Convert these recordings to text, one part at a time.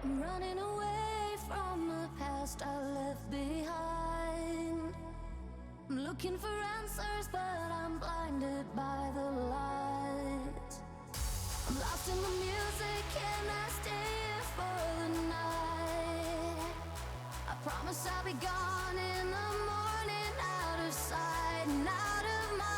I'm running away from the past I left behind. I'm looking for answers, but I'm blinded by the light. I'm lost in the music, and I stay here for the night. I promise I'll be gone in the morning, out of sight and out of mind.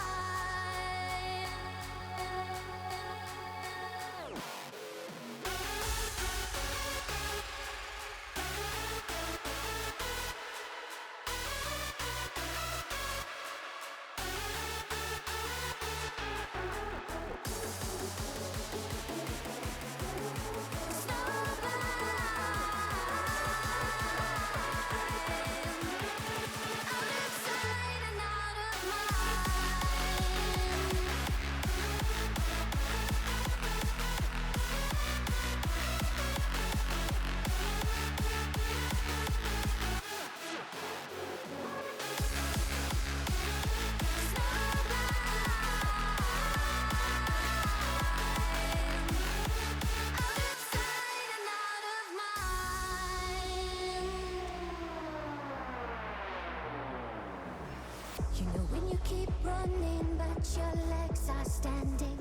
You know when you keep running, but your legs are standing.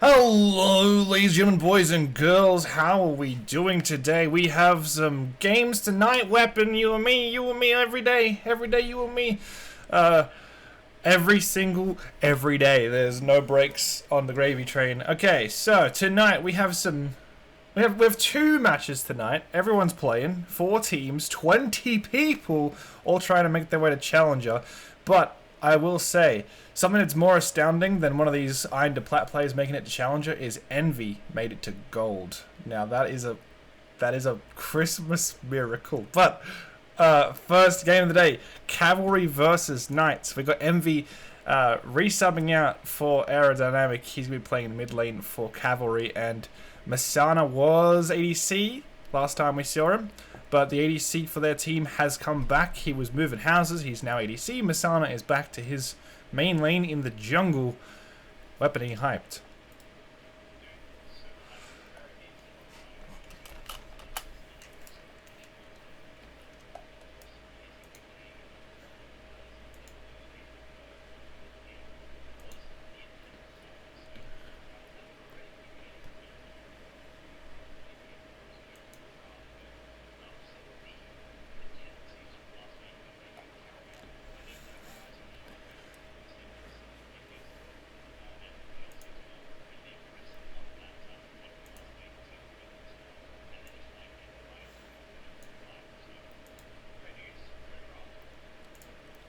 Hello, ladies and gentlemen, boys and girls. How are we doing today? We have some games tonight. Weapon, you and me, every day, you and me. Every day. There's no breaks on the gravy train. Okay, so tonight we have we have two matches tonight. Everyone's playing. 4 teams, 20 people, all trying to make their way to Challenger. But I will say, something that's more astounding than one of these Iron to Plat players making it to Challenger is Envy made it to Gold. Now that is a Christmas miracle. But first game of the day, Cavalry versus Knights. We got Envy resubbing out for Aerodynamic. He's been playing in mid lane for Cavalry, and Masana was ADC last time we saw him. But the ADC for their team has come back. He was moving houses. He's now ADC. Masana is back to his main lane in the jungle. Weaponing hyped.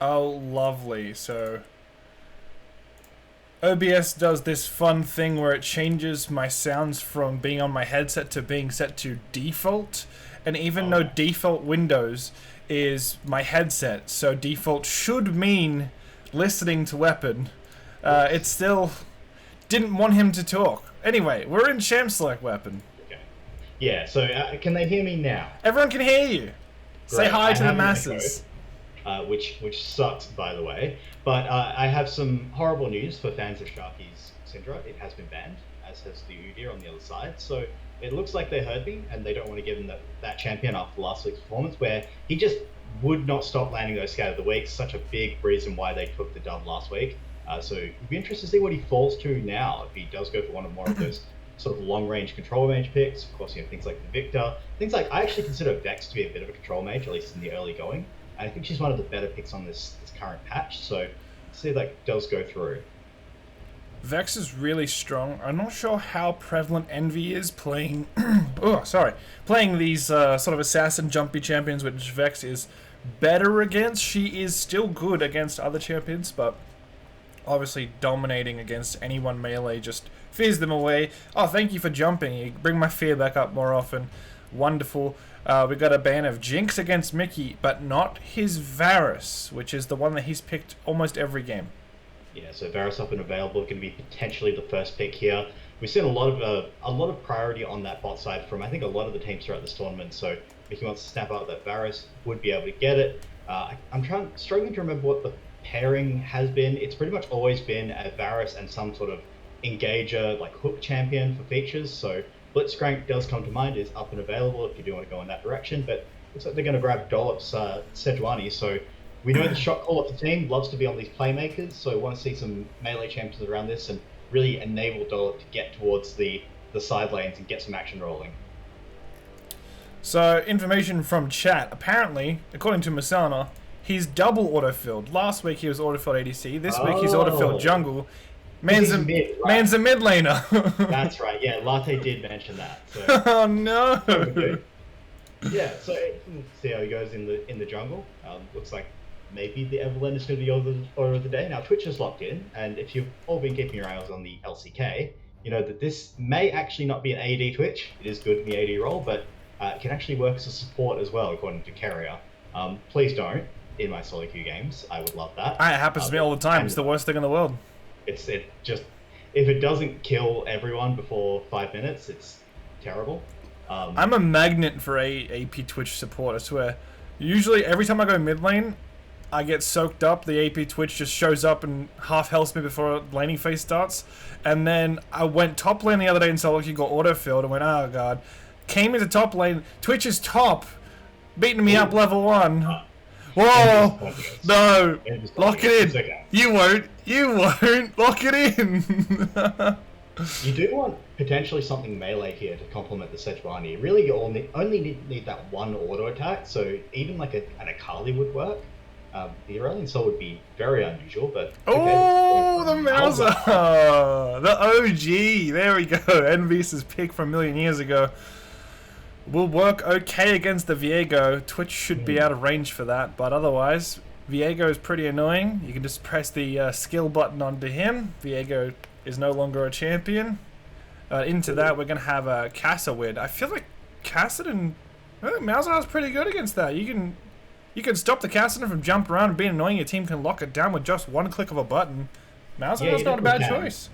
Oh, lovely. So OBS does this fun thing where it changes my sounds from being on my headset to being set to default. And even though default Windows is my headset, so default should mean listening to Weapon, it still didn't want him to talk. Anyway, we're in Champ Select Weapon. Okay. Yeah, so can they hear me now? Everyone can hear you. Say Great. hi to the masses. Which sucks, by the way. But I have some horrible news for fans of Sharky's Syndra. It has been banned, as has the Udyr on the other side. So it looks like they heard me, and they don't want to give him that champion after last week's performance, where he just would not stop landing those Scout of the Week. Such a big reason why they took the dub last week. So it'd be interesting to see what he falls to now, if he does go for one of more of those sort of long-range control mage picks. Of course, things like the Victor. Things like, I actually consider Vex to be a bit of a control mage, at least in the early going. I think she's one of the better picks on this current patch, so let's see if that does go through. Vex is really strong. I'm not sure how prevalent Envy is playing playing these sort of assassin jumpy champions, which Vex is better against. She is still good against other champions, but obviously dominating against anyone melee just fears them away. Oh, thank you for jumping. You bring my fear back up more often. Wonderful. We got a ban of Jinx against Mickey, but not his Varus, which is the one that he's picked almost every game. Yeah, so Varus up and available, going to be potentially the first pick here. We've seen a lot of priority on that bot side from, I think, a lot of the teams throughout this tournament. So Mickey wants to snap out that Varus, would be able to get it. I'm struggling to remember what the pairing has been. It's pretty much always been a Varus and some sort of engager, like hook champion for features. So Blitzcrank does come to mind, is up and available if you do want to go in that direction, but looks like they're going to grab Dollop's Sejuani, so we know the shot call of the team loves to be on these playmakers, so we want to see some melee champions around this and really enable Dollop to get towards the side lanes and get some action rolling. So, information from chat. Apparently, according to Masana, he's double autofilled. Last week he was autofilled ADC. This week he's autofilled jungle. Man's a mid laner. That's right. Yeah, Latte did mention that. So. Oh no. Yeah. So we'll see how he goes in the jungle. Looks like maybe the Evelyn is going to be order of the day. Now Twitch is locked in, and if you've all been keeping your eyes on the LCK, you know that this may actually not be an AD Twitch. It is good in the AD role, but it can actually work as a support as well, according to Carrier. Please don't in my solo queue games. I would love that. It happens to me all the time. It's the worst thing in the world. It just, if it doesn't kill everyone before 5 minutes, it's terrible. I'm a magnet for AP Twitch support, I swear. Usually, every time I go mid lane, I get soaked up. The AP Twitch just shows up and half healths me before laning phase starts. And then I went top lane the other day in solo queue, got auto-filled, and went, oh god. Came into top lane, Twitch is top, beating me up level 1. Whoa! No! Lock it in! Okay. You won't! Lock it in! You do want potentially something melee here to complement the Sejuani. Really, you only need that one auto attack, so even like an Akali would work. The Aurelion Soul would be very unusual, but... Oh, the Mauser! The OG! There we go, Envisa's pick from a million years ago. Will work okay against the Viego. Twitch should be out of range for that, but otherwise, Viego is pretty annoying. You can just press the skill button onto him. Viego is no longer a champion. Into that, we're going to have a Cassawid. I feel like Cassidon... I think Malzahar's pretty good against that. You can stop the Cassidon from jumping around and being annoying. Your team can lock it down with just one click of a button. Malzahar's not a bad choice.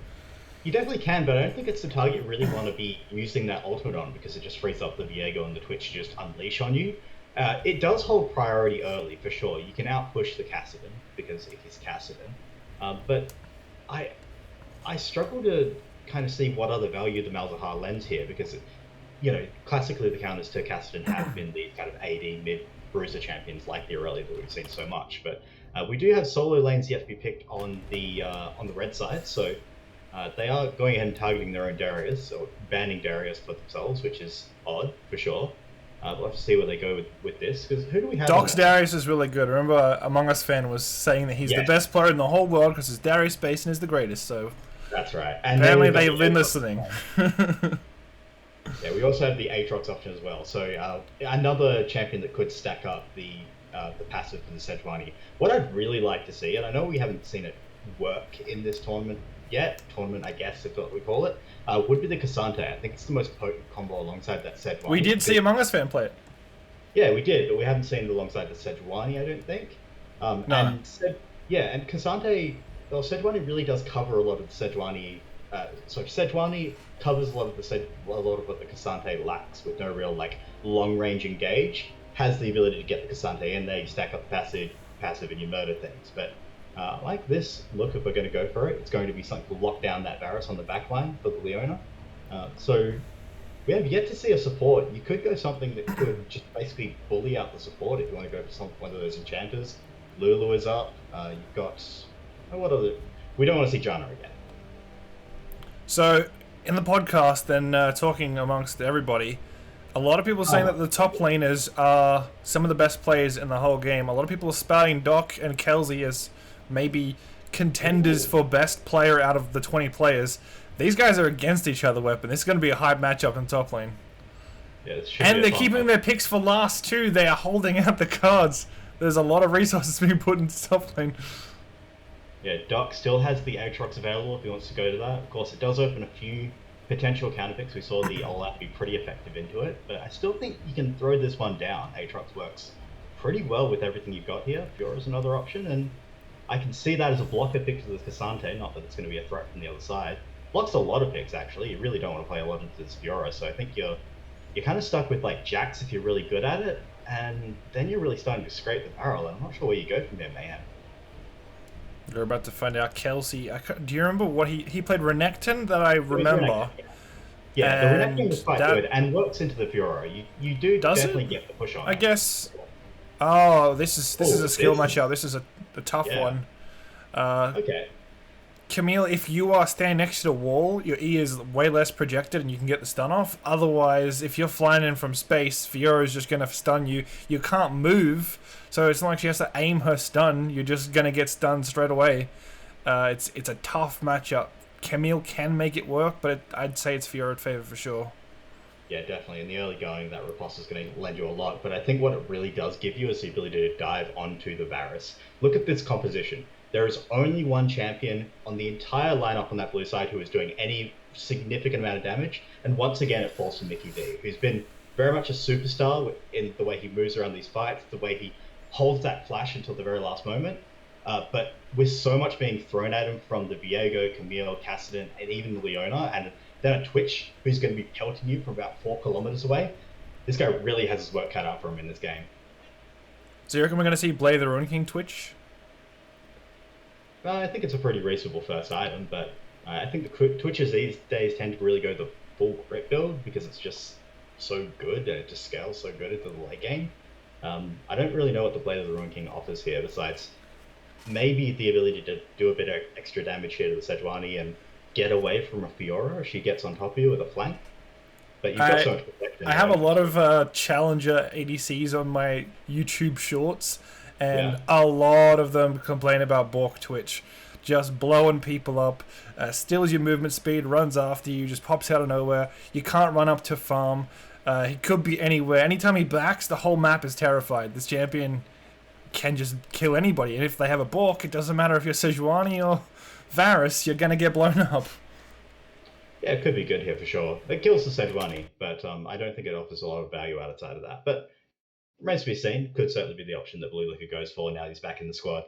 You definitely can, but I don't think it's the target you really want to be using that ultimate on, because it just frees up the Viego and the Twitch to just unleash on you. It does hold priority early, for sure. You can outpush the Cassidon, because it is Cassidon. But I struggle to kind of see what other value the Malzahar lends here, because, classically the counters to Cassidon have been these kind of AD mid-bruiser champions like the Aurelia that we've seen so much. But we do have solo lanes yet to be picked on the red side, so... they are going ahead and targeting their own Darius, or banning Darius for themselves, which is odd, for sure. We'll have to see where they go with this, because who do we have? Doc's Darius is really good. Remember, Among Us fan was saying that he's the best player in the whole world because his Darius Basin is the greatest, so... That's right. And apparently they've been listening. Yeah, we also have the Aatrox option as well, so another champion that could stack up the passive for the Sejuani. What I'd really like to see, and I know we haven't seen it work in this tournament, I guess, if what we call it, would be the Cassante. I think it's the most potent combo alongside that Sejuani. We did see Among Us fan play it. Yeah, we did, but we haven't seen it alongside the Sejuani, I don't think. No. And Cassante, well, Sejuani really does cover a lot of the Sejuani. Sejuani covers a lot of what the Cassante lacks, with no real long range engage. Has the ability to get the Cassante in there, you stack up the passive, and you murder things. But like this, look, if we're going to go for it, it's going to be something to lock down that Varus on the backline for the Leona. So we have yet to see a support. You could go something that could just basically bully out the support if you want to go for one of those enchanters. Lulu is up. You've got... what other... We don't want to see Janna again. So, in the podcast, then talking amongst everybody, a lot of people are saying that the top laners are some of the best players in the whole game. A lot of people are spouting Doc and Kelsey as maybe contenders for best player out of the 20 players. These guys are against each other, Weapon. This is going to be a high matchup in top lane. Yeah, and they're keeping their picks for last too. They are holding out the cards. There's a lot of resources being put into top lane. Yeah, Doc still has the Aatrox available if he wants to go to that. Of course, it does open a few potential counter picks. We saw the Olaf be pretty effective into it, but I still think you can throw this one down. Aatrox works pretty well with everything you've got here. Fiora's another option, and I can see that as a blocker pick for the Cassante, not that it's going to be a threat from the other side. Blocks a lot of picks, actually. You really don't want to play a lot into this Fiora, so I think you're kind of stuck with Jax if you're really good at it, and then you're really starting to scrape the barrel, and I'm not sure where you go from there, Mayhem. We're about to find out. Kelsey, do you remember what he played? Renekton, that I remember. Yeah, the Renekton And was quite that good and works into the Fiora. You do does definitely it? get the push on I it. guess. Oh, this is Oh, a skill this is- matchup. This is a tough Yeah. one. Okay. Camille, if you are standing next to the wall, your E is way less projected and you can get the stun off. Otherwise, if you're flying in from space, Fiora is just going to stun you. You can't move, so it's not like she has to aim her stun. You're just going to get stunned straight away. It's a tough matchup. Camille can make it work, but I'd say it's Fiora in favor for sure. Yeah, definitely. In the early going, that riposte is going to lend you a lot, but I think what it really does give you is the ability to dive onto the Varus. Look at this composition. There is only one champion on the entire lineup on that blue side who is doing any significant amount of damage, and once again it falls to Mickey D, who's been very much a superstar in the way he moves around these fights, the way he holds that flash until the very last moment. But with so much being thrown at him from the Viego, Camille, Cassidon, and even Leona, and then a Twitch who's going to be pelting you from about 4 kilometers away, this guy really has his work cut out for him in this game. So you reckon we're going to see Blade the Rune King Twitch? I think it's a pretty reasonable first item, but I think the Twitches these days tend to really go the full crit build because it's just so good and it just scales so good into the late game. I don't really know what the Blade of the Ruin King offers here, besides maybe the ability to do a bit of extra damage here to the Sejuani and get away from a Fiora if she gets on top of you with a flank. But you've got so much protection. I have a lot of challenger ADCs on my YouTube shorts, and a lot of them complain about Bork Twitch. Just blowing people up, steals your movement speed, runs after you, just pops out of nowhere. You can't run up to farm. He could be anywhere. Anytime he backs, the whole map is terrified. This champion can just kill anybody. And if they have a Bork, it doesn't matter if you're Sejuani or Varus, you're going to get blown up. Yeah, it could be good here for sure. It kills the Sejuani, but I don't think it offers a lot of value outside of that. But remains to be seen. Could certainly be the option that Blue Liquor goes for now he's back in the squad.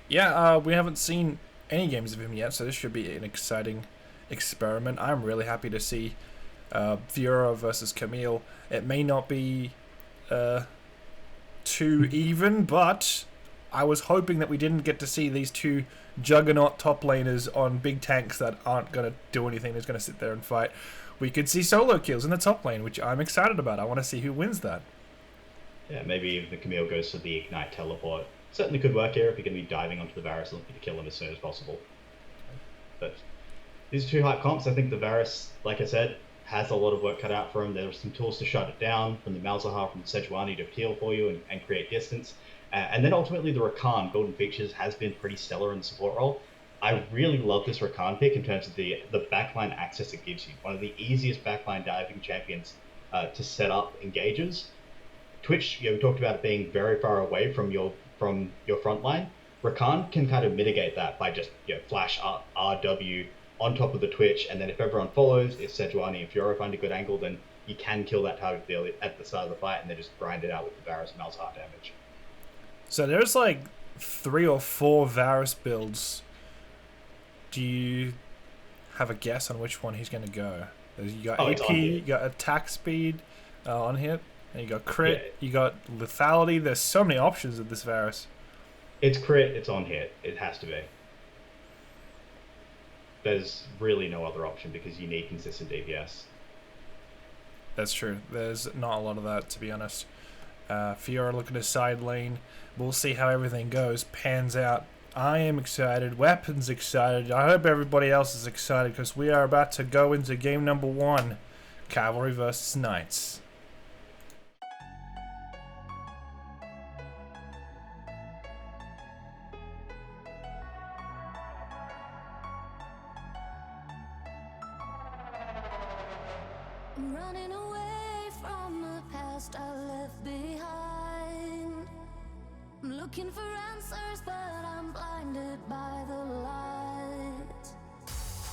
Yeah, we haven't seen any games of him yet, so this should be an exciting experiment. I'm really happy to see Fiora versus Camille. It may not be too even, but I was hoping that we didn't get to see these two juggernaut top laners on big tanks that aren't going to do anything. They're just going to sit there and fight. We could see solo kills in the top lane, which I'm excited about. I want to see who wins that. Yeah, maybe if the Camille goes for the Ignite teleport. Certainly could work here if you're going to be diving onto the Varus looking to kill him as soon as possible. But these two hype comps, I think the Varus, like I said, has a lot of work cut out for him. There are some tools to shut it down, from the Malzahar, from the Sejuani to peel for you and create distance. And then ultimately the Rakan Golden Features has been pretty stellar in the support role. I really love this Rakan pick in terms of the backline access it gives you. One of the easiest backline diving champions to set up engages. Twitch, we talked about it being very far away from your front line. Rakan can kind of mitigate that by just flash RW on top of the Twitch, and then if everyone follows, if Sejuani and Fiora find a good angle, then you can kill that target at the start of the fight and then just grind it out with the Varus and Malzahar damage. So there's like 3 or 4 Varus builds. Do you have a guess on which one he's going to go? You got AP, you got attack speed on hit, and you got crit, you got lethality. There's so many options with this Varus. It's crit, it's on hit. It has to be. There's really no other option because you need consistent DPS. That's true. There's not a lot of that, to be honest. Fiora looking to side lane. We'll see how everything goes, pans out. I am excited. Weapon's excited. I hope everybody else is excited because we are about to go into game number 1. Cavalry versus Knights. I'm running away from the past I left behind. I'm looking for answers, but I'm blinded by the light.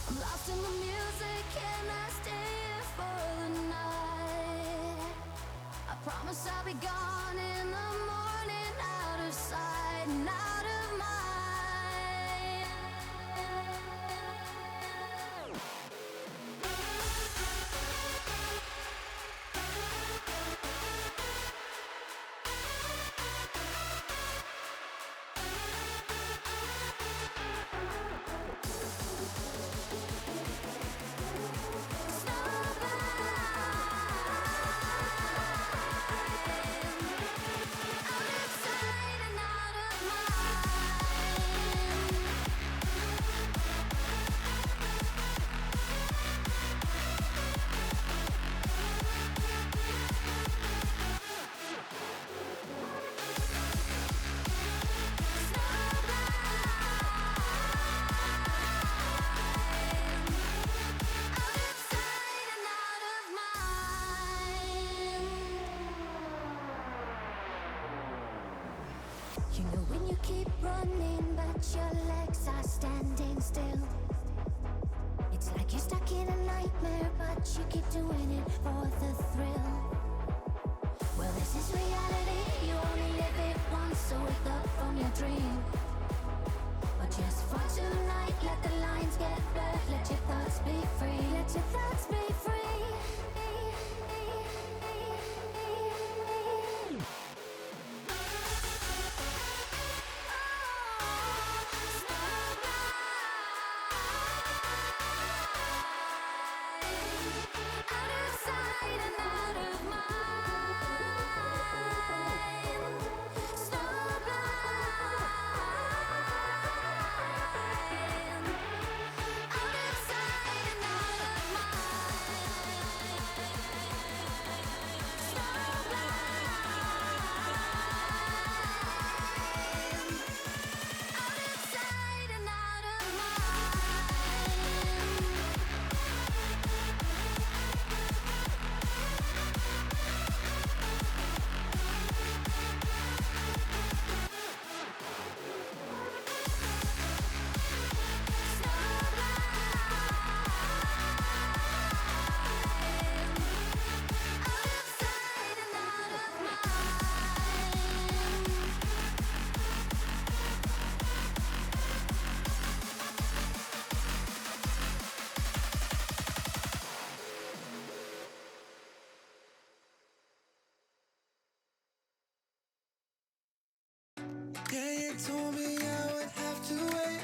I'm lost in the music and I stay here for the night. I promise I'll be gone in the morning, out of sight and out of mind. running, but your legs are standing still. It's like you're stuck in a nightmare, but you keep doing it for the thrill. Well, this is reality, you only live it once, so wake up from your dream. But just for tonight, let the lines get blurred, let your thoughts be free, let your thoughts be free. Yeah, you told me I would have to wait.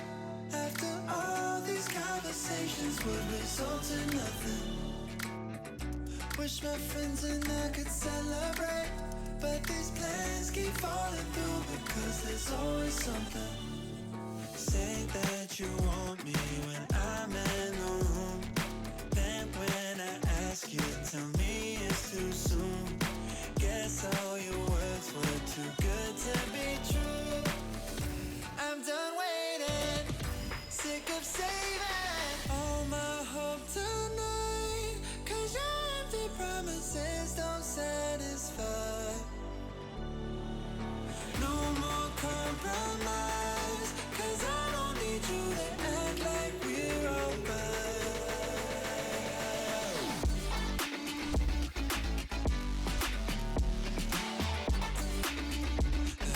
After all these conversations would result in nothing. Wish my friends and I could celebrate, but these plans keep falling through because there's always something. Say that you want me when I'm in the room. Then when I ask you, tell me it's too soon. Guess all your words were too good to be true. I'm done waiting, sick of saving all my hope tonight, 'cause your empty promises don't satisfy. No more compromise, 'cause I don't need you to act like we're alright.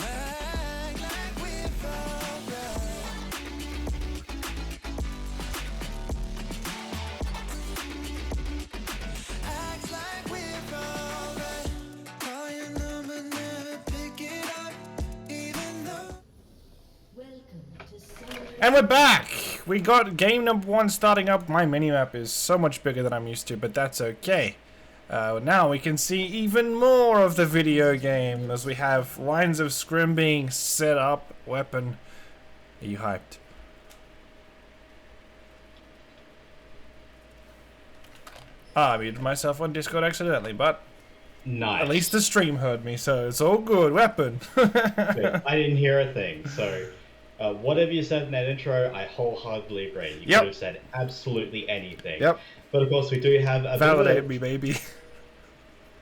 Act like we're alright. Act like we're alright. Call your number, never pick it up, even though. And we're back! We got game number 1 starting up. My minimap is so much bigger than I'm used to, but that's okay. Now we can see even more of the video game as we have lines of scrim being set up. Weapon. Are you hyped? I muted myself on Discord accidentally, but Nice. at least the stream heard me, so it's all good. Weapon. I didn't hear a thing, so whatever you said in that intro, I wholeheartedly agree. You Yep. could have said absolutely anything. Yep. But of course, we do have a Validate bit of me, baby.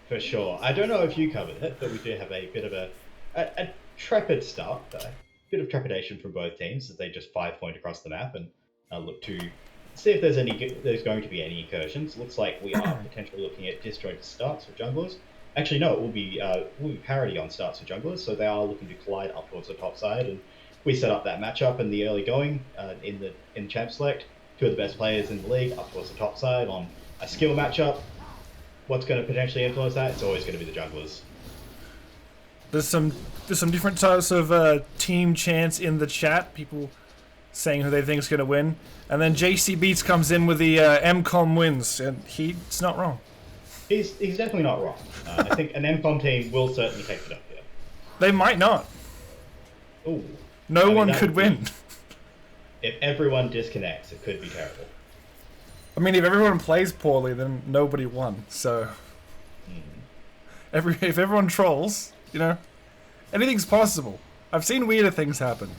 for sure. I don't know if you covered it, but we do have a bit of a trepid start. A bit of trepidation from both teams as they just 5-point across the map and look to see if there's going to be any incursions. Looks like we are potentially looking at disjointed starts for junglers. Actually, no, it will be parity on starts for junglers, so they are looking to collide up towards the top side. And we set up that matchup in the early going in champ select. 2 of the best players in the league up towards the top side on a skill matchup. What's going to potentially influence that? It's always going to be the junglers. There's some different types of team chants in the chat. People saying who they think is going to win, and then JC Beats comes in with the Mcom wins, and he's not wrong. He's definitely not wrong. I think an Mcom team will certainly take it up here. They might not. Ooh. No one that could would be- win. If everyone disconnects, it could be terrible. I mean, if everyone plays poorly, then nobody won. So, if everyone trolls, you know, anything's possible. I've seen weirder things happen.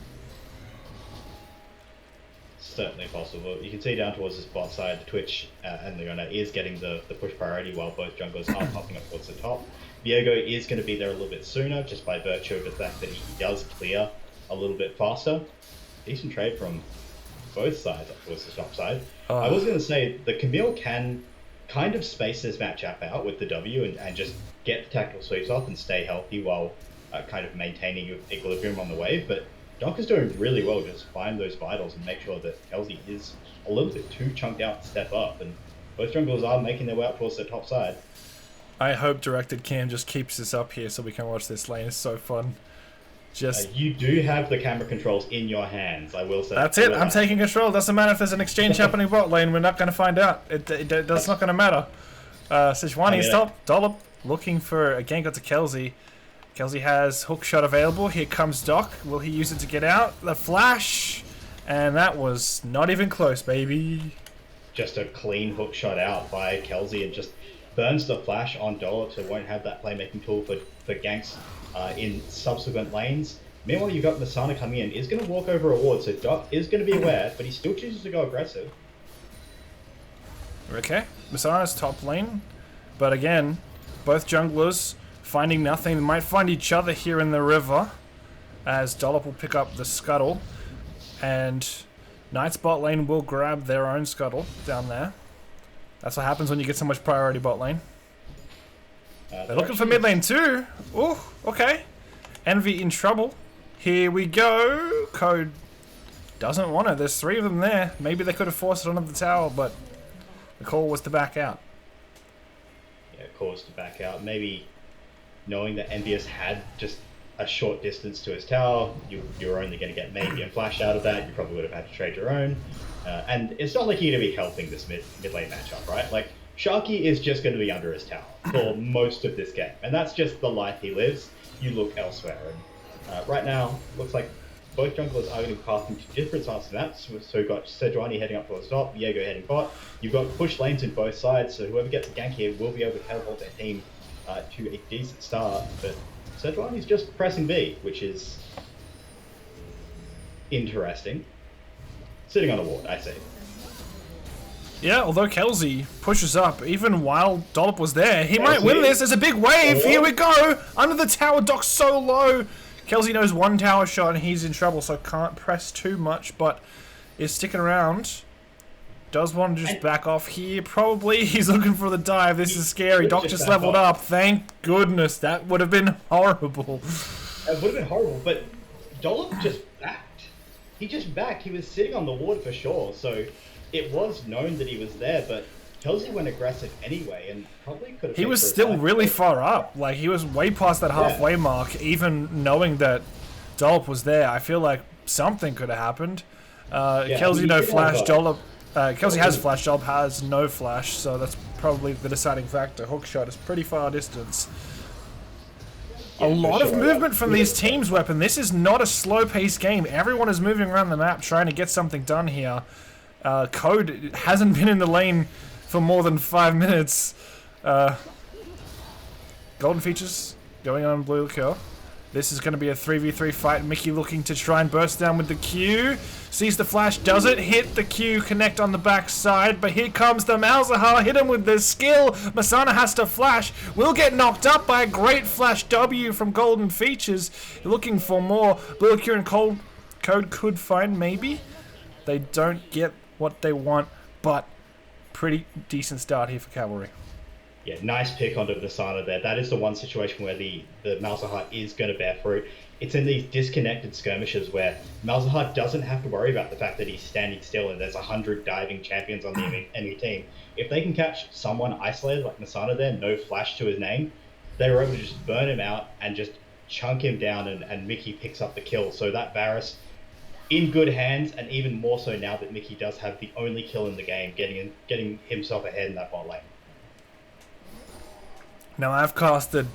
Certainly possible. You can see down towards this bot side, the Twitch and Leona is getting the push priority while both junglers are popping up towards the top. Viego is going to be there a little bit sooner just by virtue of the fact that he does clear a little bit faster. Decent trade from both sides, of course, the top side. Oh. I was going to say, the Camille can kind of space this matchup out with the W and just get the tactical sweeps off and stay healthy while kind of maintaining equilibrium on the wave, but Doc is doing really well, just find those vitals and make sure that Kelsey is a little bit too chunked out to step up, and both junglers are making their way up towards the top side. I hope Directed Cam just keeps this up here so we can watch this lane. It's so fun. You do have the camera controls in your hands, I will say. That's it, I'm taking control. Doesn't matter if there's an exchange happening bot lane, we're not going to find out. That's not going to matter. Sejuani, stop. Dollop looking for a gank onto Kelsey. Kelsey has hook shot available. Here comes Doc. Will he use it to get out? The flash! And that was not even close, baby. Just a clean hook shot out by Kelsey and just burns the flash on Dollop, so won't have that playmaking tool for ganks in subsequent lanes. Meanwhile, you've got Masana coming in. Is going to walk over a ward, so Doc is going to be aware, but he still chooses to go aggressive. Okay, Masana's top lane. But again, both junglers finding nothing. They might find each other here in the river, as Dollop will pick up the scuttle, and Knight's bot lane will grab their own scuttle down there. That's what happens when you get so much priority bot lane. They're looking for mid lane too. Oh, okay. Envy in trouble. Here we go. Code doesn't want it. There's 3 of them there. Maybe they could have forced it onto the tower, but the call was to back out. Yeah, call was to back out. Maybe knowing that Envious had just a short distance to his tower, you're only going to get maybe a flash out of that. You probably would have had to trade your own. And it's not like you're going to be helping this mid lane matchup, right? Like, Sharky is just going to be under his tower for most of this game. And that's just the life he lives. You look elsewhere. And right now, looks like both junglers are going to be passing to different sides of the map. So we've got Sejuani heading up towards the top, Viego heading bot. You've got push lanes in both sides, so whoever gets a gank here will be able to catapult their team to a decent start. But Sejuani's just pressing B, which is interesting. Sitting on a ward, I see. Yeah, although Kelsey pushes up, even while Dollop was there, he might win this. There's a big wave. Here we go. Under the tower, Doc's so low. Kelsey knows one tower shot and he's in trouble, so can't press too much, but is sticking around. Does want to just back off here, probably. He's looking for the dive. This is scary. Doc just leveled up. Thank goodness. That would have been horrible. It would have been horrible, but Dollop just backed. He just backed. He was sitting on the ward for sure, so it was known that he was there, but Kelsey went aggressive anyway, and probably could have... He was still really far up. Like, he was way past that halfway mark, even knowing that Dollop was there. I feel like something could have happened. Kelsey no flash, Dollop... Kelsey has flash, Dollop has no flash, so that's probably the deciding factor. Hookshot is pretty far distance. A lot of movement from these teams, Weapon. This is not a slow-paced game. Everyone is moving around the map trying to get something done here. Code hasn't been in the lane for more than 5 minutes. Golden features going on Blue Liquor. This is going to be a 3v3 fight. Mickey looking to try and burst down with the Q. Sees the flash, does it hit the Q, connect on the backside, but here comes the Malzahar, hit him with the skill. Masana has to flash, will get knocked up by a great flash W from Golden Features. Looking for more. Blue Liquor and Code could find maybe. They don't get what they want, but pretty decent start here for Cavalry. Yeah, nice pick onto Masana there. That is the one situation where the Malzahar is going to bear fruit. It's in these disconnected skirmishes where Malzahar doesn't have to worry about the fact that he's standing still and there's 100 diving champions on the enemy team. If they can catch someone isolated like Masana there, no flash to his name, they were able to just burn him out and just chunk him down, and Mickey picks up the kill. So that Varus in good hands, and even more so now that Mickey does have the only kill in the game, getting himself ahead in that bot lane. Now, I've casted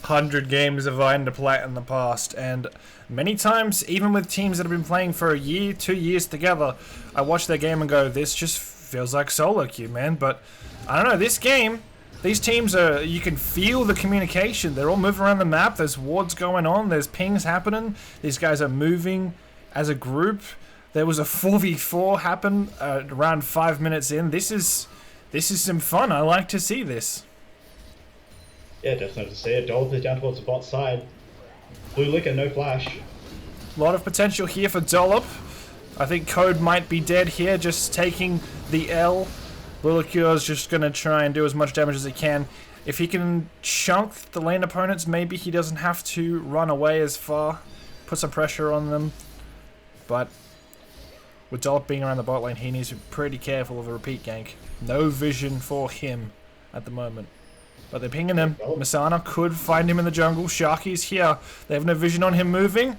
100 games of Iron to Plat in the past, and many times, even with teams that have been playing for a year, 2 years together, I watch their game and go, this just feels like solo queue, man. But I don't know, this game, these teams are, you can feel the communication. They're all moving around the map, there's wards going on, there's pings happening, these guys are moving as a group. There was a 4v4 happen around 5 minutes in. This is some fun. I like to see this. Yeah, definitely to see it. Dollop is down towards the bot side. Blue Liquor, no flash. A lot of potential here for Dollop. I think Code might be dead here, just taking the L. Bluedside is just going to try and do as much damage as he can. If he can chunk the lane opponents, maybe he doesn't have to run away as far. Put some pressure on them. But with Dollop being around the bot lane, he needs to be pretty careful of a repeat gank. No vision for him at the moment. But they're pinging him. Masana could find him in the jungle. Sharky's here. They have no vision on him moving.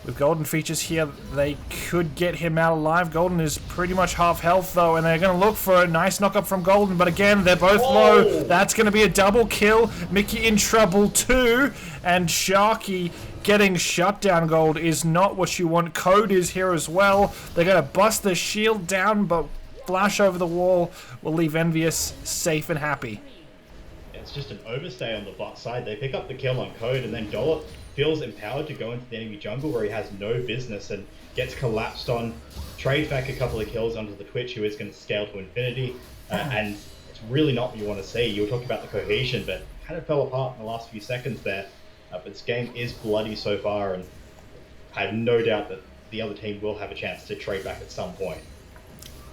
With Golden features here, they could get him out alive. Golden is pretty much half health though, and they're going to look for a nice knock-up from Golden, but again, they're both low. That's going to be a double kill. Mickey in trouble too, and Sharky getting shut down. Gold is not what you want. Code is here as well. They're going to bust the shield down, but flash over the wall will leave Envious safe and happy. It's just an overstay on the bot side. They pick up the kill on Code, and then Dollop feels empowered to go into the enemy jungle where he has no business and gets collapsed on. Trade back a couple of kills onto the Twitch, who is going to scale to infinity. And it's really not what you want to see. You were talking about the cohesion, but kind of fell apart in the last few seconds there. But this game is bloody so far, and I have no doubt that the other team will have a chance to trade back at some point.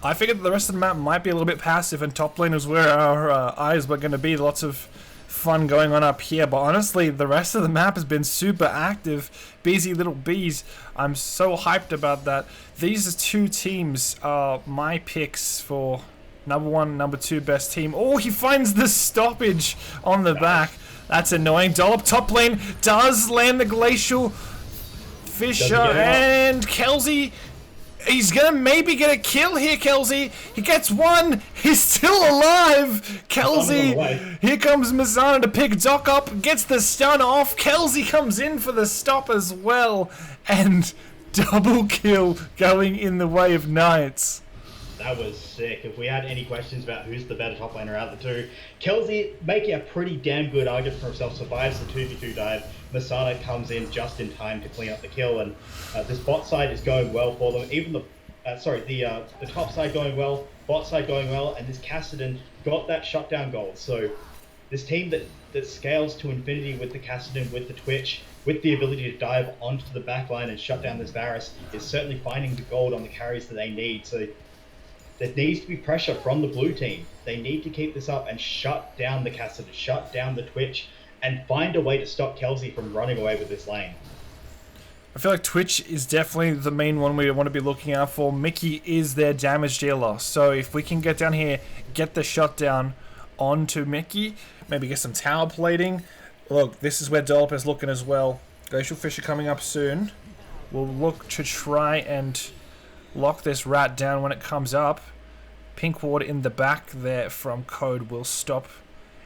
I figured that the rest of the map might be a little bit passive, and top lane is where our eyes were going to be. Lots of fun going on up here, but honestly, the rest of the map has been super active. Busy little bees. I'm so hyped about that. These two teams are my picks for number 1, number 2 best team. Oh, he finds the stoppage on the back. That's annoying. Dollop top lane does land the Glacial Fisher, and Kelsey. He's gonna maybe get a kill here, Kelsey. He gets one. He's still alive. Kelsey. Here comes Mazana to pick Doc up. Gets the stun off. Kelsey comes in for the stop as well. And double kill going in the way of Knights. That was sick. If we had any questions about who's the better top laner out of the two, Kelsey making a pretty damn good argument for himself, survives the 2v2 dive. Masana comes in just in time to clean up the kill, and this bot side is going well for them. Even the top side going well, bot side going well, and this Kassadin got that shutdown gold. So this team that scales to infinity with the Kassadin, with the Twitch, with the ability to dive onto the backline and shut down this Varus, is certainly finding the gold on the carries that they need. So there needs to be pressure from the blue team. They need to keep this up and shut down the Kassadin, shut down the Twitch, and find a way to stop Kelsey from running away with this lane. I feel like Twitch is definitely the main one we want to be looking out for. Mickey is their damage dealer, so if we can get down here, get the shutdown onto Mickey, maybe get some tower plating. Look, this is where Dollop is looking as well. Glacial Fisher coming up soon. We'll look to try and lock this rat down when it comes up. Pink ward in the back there from Code will stop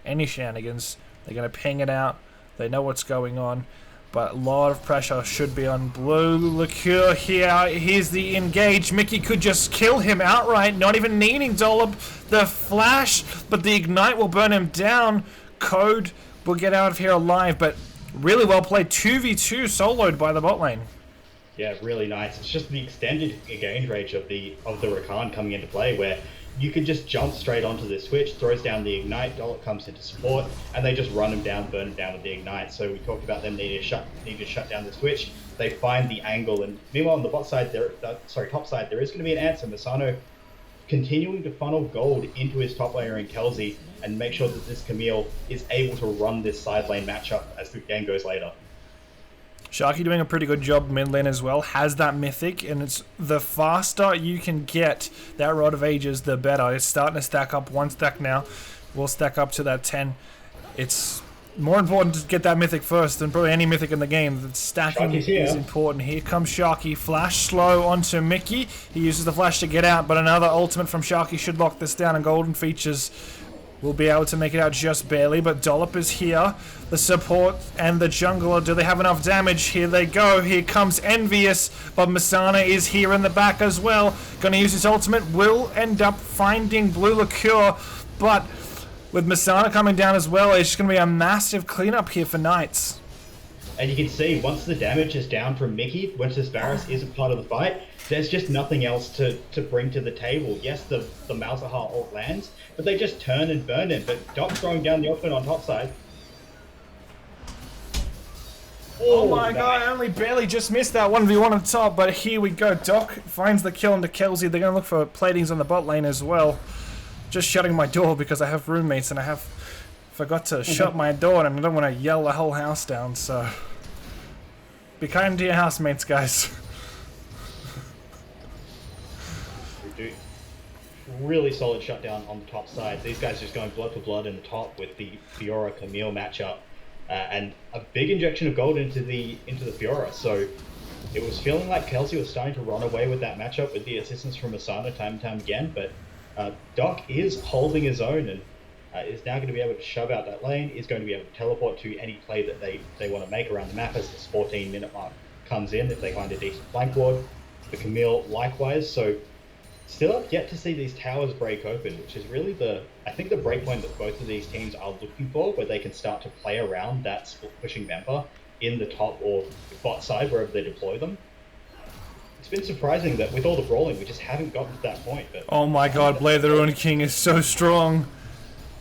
any shenanigans. They're going to ping it out. They know what's going on. But a lot of pressure should be on Blue Liqueur here. Here's the engage. Mickey could just kill him outright, not even needing Dollop. The flash, but the ignite will burn him down. Code will get out of here alive, but really well played. 2v2 soloed by the bot lane. Yeah, really nice. It's just the extended engage range of the Rakan coming into play, where you can just jump straight onto the switch, throws down the ignite, Dollop comes into support, and they just run him down, burn him down with the ignite. So we talked about them needing to shut down the switch. They find the angle, and meanwhile on the top side, there is going to be an answer. Masano continuing to funnel gold into his top laner in Kelsey, and make sure that this Camille is able to run this side lane matchup as the game goes later. Sharky doing a pretty good job mid lane as well, has that mythic, and it's the faster you can get that Rod of Ages, the better. It's starting to stack up, 1 stack now, we'll stack up to that 10. It's more important to get that mythic first than probably any mythic in the game. The stacking is important. Here comes Sharky, flash slow onto Mickey. He uses the flash to get out, but another ultimate from Sharky should lock this down, and Golden features will be able to make it out just barely, but Dollop is here. The support and the jungler, do they have enough damage? Here they go. Here comes Envious, but Masana is here in the back as well. Gonna use his ultimate, will end up finding Blue Liqueur, but with Masana coming down as well, it's just gonna be a massive cleanup here for Knights. And you can see, once the damage is down from Mickey, once this Varus isn't part of the fight, there's just nothing else to bring to the table. Yes, the Malzahar ult lands, but they just turn and burn him. But Doc's throwing down the ultimate on top side. Oh my nice. god, I only barely just missed that 1v1 on top, but here we go. Doc finds the kill into Kelsey. They're going to look for platings on the bot lane as well. Just shutting my door because I have roommates and I have forgot to shut my door and I don't want to yell the whole house down, so be kind to your housemates, guys. We do. Really solid shutdown on the top side. These guys just going blood for blood in the top with the Fiora Camille matchup. And a big injection of gold into the Fiora, so it was feeling like Kelsey was starting to run away with that matchup with the assistance from Asana time and time again, but Doc is holding his own and is now going to be able to shove out that lane, is going to be able to teleport to any play that they want to make around the map as this 14-minute mark comes in if they find a decent flank ward. The Camille likewise, so still have yet to see these towers break open, which is really I think the breakpoint that both of these teams are looking for, where they can start to play around that split pushing member in the top or bot side, wherever they deploy them. It's been surprising that with all the brawling, we just haven't gotten to that point. But Oh my god, Blade the Ruined King is so strong.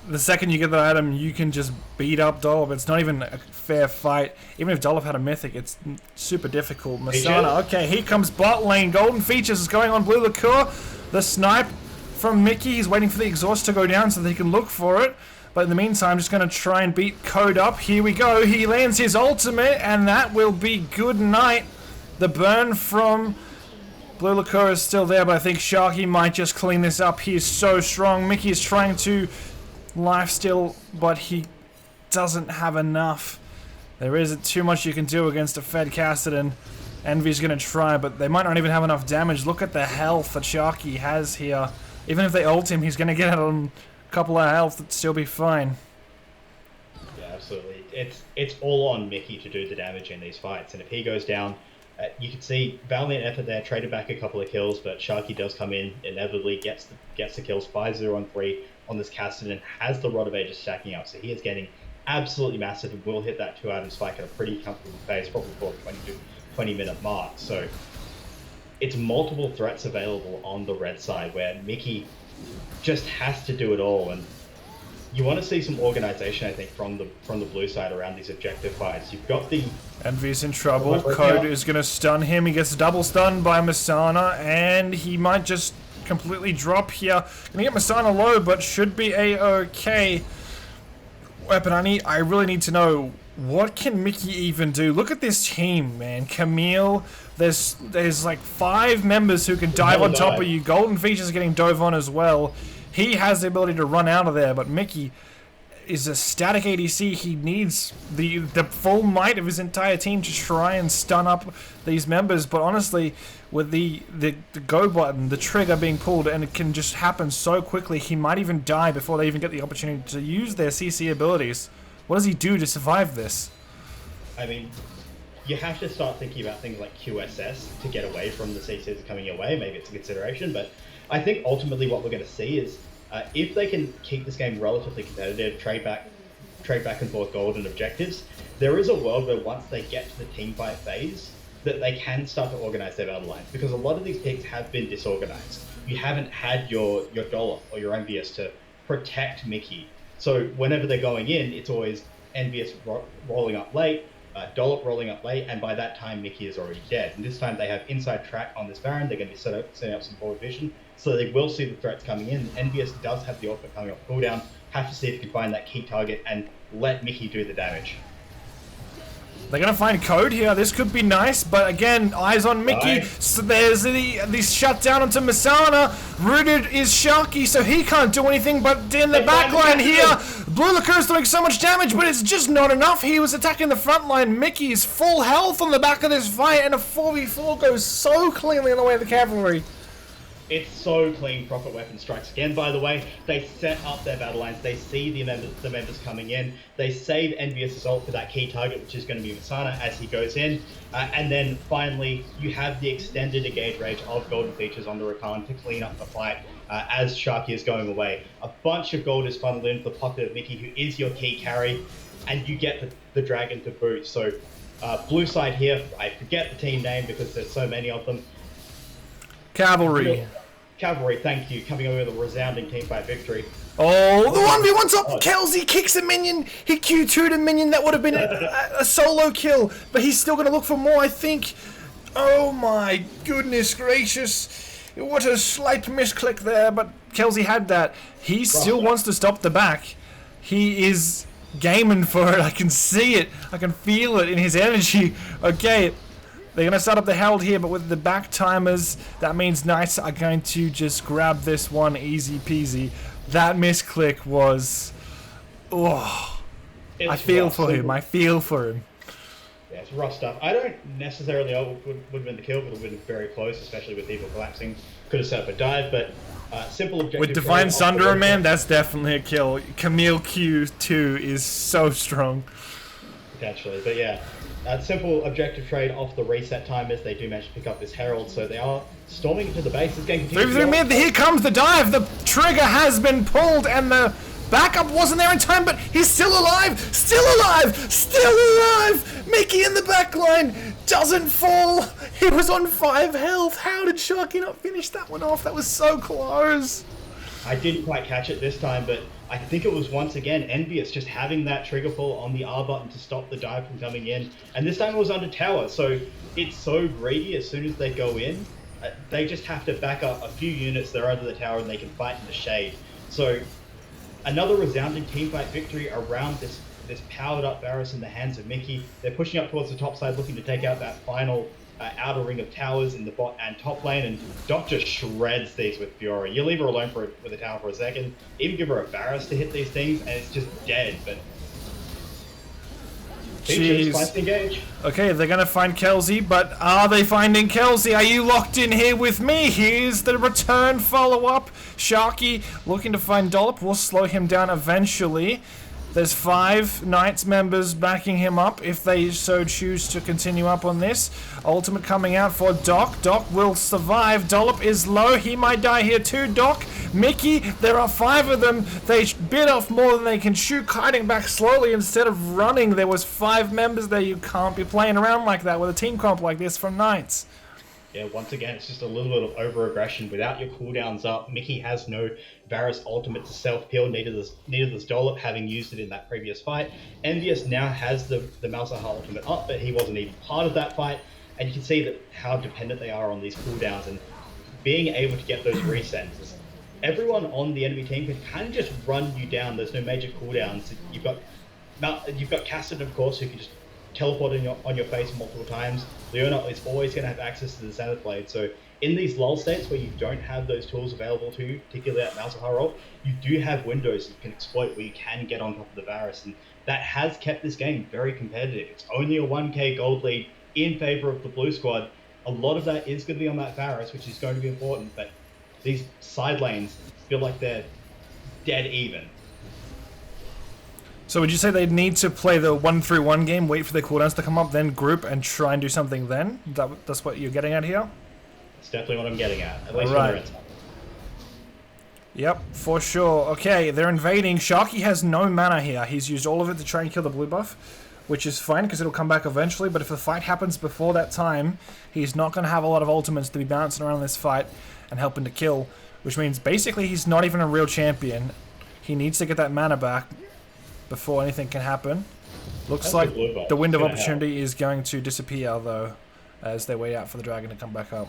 The second you get that item, you can just beat up Dolph. It's not even a fair fight. Even if Dolph had a mythic, it's super difficult. Masana, okay, here comes bot lane. Golden Features is going on Blue Liqueur. The snipe from Mickey. He's waiting for the exhaust to go down so that he can look for it. But in the meantime, just going to try and beat Code up. Here we go. He lands his ultimate, and that will be good night. The burn from Blue Liqueur is still there, but I think Sharky might just clean this up. He is so strong. Mickey is trying to lifesteal, but he doesn't have enough. There isn't too much you can do against a fed Cassidy. Envy's going to try, but they might not even have enough damage. Look at the health that Sharky has here. Even if they ult him, he's going to get out on a couple of health. It'd still be fine. yeah, absolutely. It's all on Mickey to do the damage in these fights, and if he goes down, you can see valiant effort there, traded back a couple of kills, but Sharky does come in, inevitably gets the kills, 5-0 on 3 on this Cassidy, and has the Rod of Ages stacking up, so he is getting absolutely massive and will hit that 2-item spike at a pretty comfortable pace, probably for a 20-minute mark. So it's multiple threats available on the red side where Mickey just has to do it all, and you want to see some organization, I think, from the blue side around these objective fights. You've got the Envy's in trouble. Code is going to stun him. He gets double stunned by Masana, and he might just completely drop here. Gonna get Masana low, but should be a-okay. Weapon, I really need to know, what can Mickey even do? Look at this team, man. Camille, there's like 5 members who can dive on top of you. Golden Features getting dove on as well. He has the ability to run out of there, but Mickey is a static ADC. He needs the full might of his entire team to try and stun up these members. But honestly, with the go button, the trigger being pulled, and it can just happen so quickly, he might even die before they even get the opportunity to use their CC abilities. What does he do to survive this? I mean, you have to start thinking about things like QSS to get away from the CCs coming your way. Maybe it's a consideration, but I think ultimately what we're going to see is if they can keep this game relatively competitive, trade back and forth gold and objectives, there is a world where once they get to the team fight phase, that they can start to organize their battle lines, because a lot of these picks have been disorganized. You haven't had your Dollar or your Envious to protect Mickey. So whenever they're going in, it's always Envious rolling up late, Dollop rolling up late, and by that time Mickey is already dead. And this time they have inside track on this Baron. They're going to be setting up some forward vision, so they will see the threats coming in. Envious does have the ultimate coming off cooldown. Have to see if you can find that key target and let Mickey do the damage. They're going to find Code here. This could be nice, but again, eyes on Mickey. Right. So there's the shutdown onto Masana. Rooted is Sharky, so he can't do anything, but in the backline here, Blue Liqueur's doing so much damage, but it's just not enough. He was attacking the front line. Mickey's full health on the back of this fight, and a 4v4 goes so cleanly on the way of the Cavalry. It's so clean. Profit Weapon strikes again, by the way. They set up their battle lines. They see the members coming in. They save Envious' ult for that key target, which is going to be Masana as he goes in. And then finally, you have the extended engage range of Golden Features on the Rakan to clean up the fight as Sharky is going away. A bunch of gold is funneled into the pocket of Mickey, who is your key carry, and you get the dragon to boot. So Blueside here, I forget the team name because there's so many of them. Cavalry. Cavalry, thank you, coming over with a resounding teamfight victory. Oh, the 1v1 top! Kelsey kicks a minion! He Q2'd a minion, that would have been a solo kill, but he's still going to look for more, I think. Oh my goodness gracious. What a slight misclick there, but Kelsey had that. He still wants to stop the back. He is gaming for it, I can see it. I can feel it in his energy. Okay. They're going to start up the Herald here, but with the back timers, that means Knights are going to just grab this one easy peasy. That misclick was... Oh, I feel for him. I feel for him. Yeah, it's rough stuff. I don't necessarily know would have been the kill, but it would have been very close, especially with people collapsing. Could have set up a dive, but simple objective. With Divine Sunderer, man, that's definitely a kill. Camille Q2 is so strong. Potentially, but yeah. Simple objective trade off the reset timers. They do manage to pick up this Herald, so they are storming into the base. This game continues. 3v3 mid, here comes the dive. The trigger has been pulled, and the backup wasn't there in time, but he's still alive! Still alive! Still alive! Mickey in the back line doesn't fall. He was on 5 health. How did Sharky not finish that one off? That was so close. I didn't quite catch it this time, but I think it was once again Envious just having that trigger pull on the R button to stop the dive from coming in. And this time it was under tower, so it's so greedy as soon as they go in. They just have to back up a few units, they're under the tower and they can fight in the shade. So another resounding teamfight victory around this powered up Varus in the hands of Mickey. They're pushing up towards the top side looking to take out that final outer ring of towers in the bot and top lane, and Doc just shreds these with Fury. You leave her alone with a tower for a second, even give her a Varus to hit these things, and it's just dead. But Jeez. Engage. Okay, they're gonna find Kelsey, but are they finding Kelsey? Are you locked in here with me? Here's the return follow-up. Sharky looking to find Dollop. We'll slow him down eventually. There's 5 Knights members backing him up if they so choose to continue up on this. Ultimate coming out for Doc. Doc will survive. Dollop is low. He might die here too. Doc, Mickey, there are 5 of them. They bit off more than they can shoot, hiding back slowly instead of running. There was 5 members there. You can't be playing around like that with a team comp like this from Knights. Yeah, once again, it's just a little bit of over-aggression. Without your cooldowns up, Mickey has no Varus ultimate to self-peel, neither does Dollop, having used it in that previous fight. Envious now has the Malzahar ultimate up, but he wasn't even part of that fight. And you can see that how dependent they are on these cooldowns and being able to get those resets. Everyone on the enemy team can kind of just run you down. There's no major cooldowns. You've got Cassid, of course, who can just teleport on your face multiple times. Leona is always going to have access to the center blade, so in these lull states where you don't have those tools available to you, particularly at Malzahar ult, you do have windows you can exploit where you can get on top of the Varus, and that has kept this game very competitive. It's only a 1k gold lead in favor of the blue squad. A lot of that is going to be on that Varus, which is going to be important, but these side lanes feel like they're dead even. So would you say they need to play the 1-3-1 game, wait for their cooldowns to come up, then group and try and do something then? That's what you're getting at here? That's definitely what I'm getting at least right. when they're inside. Yep, for sure. Okay, they're invading. Sharky has no mana here. He's used all of it to try and kill the blue buff, which is fine because it'll come back eventually, but if the fight happens before that time, he's not going to have a lot of ultimates to be bouncing around this fight and helping to kill, which means basically he's not even a real champion. He needs to get that mana back before anything can happen. Looks like the window of opportunity is going to disappear though, as they wait out for the dragon to come back up.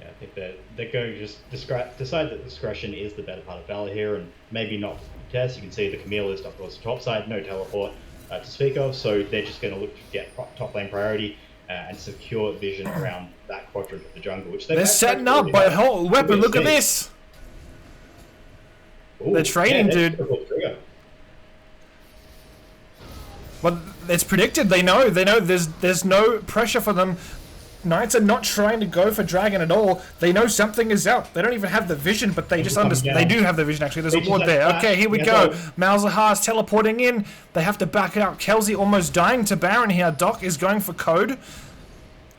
Yeah, I think they're going to just decide that discretion is the better part of valor here, and maybe not test. You can see the Camille is up towards the top side, no teleport to speak of, so they're just going to look to get top lane priority and secure vision around that quadrant of the jungle, which they're setting up by a whole weapon. Look at this. Ooh, they're trading, dude. Trigger. But it's predicted. They know. There's no pressure for them. Knights are not trying to go for dragon at all. They know something is up. They don't even have the vision, but they just understand. They do have the vision, actually. There's a ward there. Okay, here we go. Malzahar's teleporting in. They have to back it up. Kelsey almost dying to Baron here. Doc is going for code.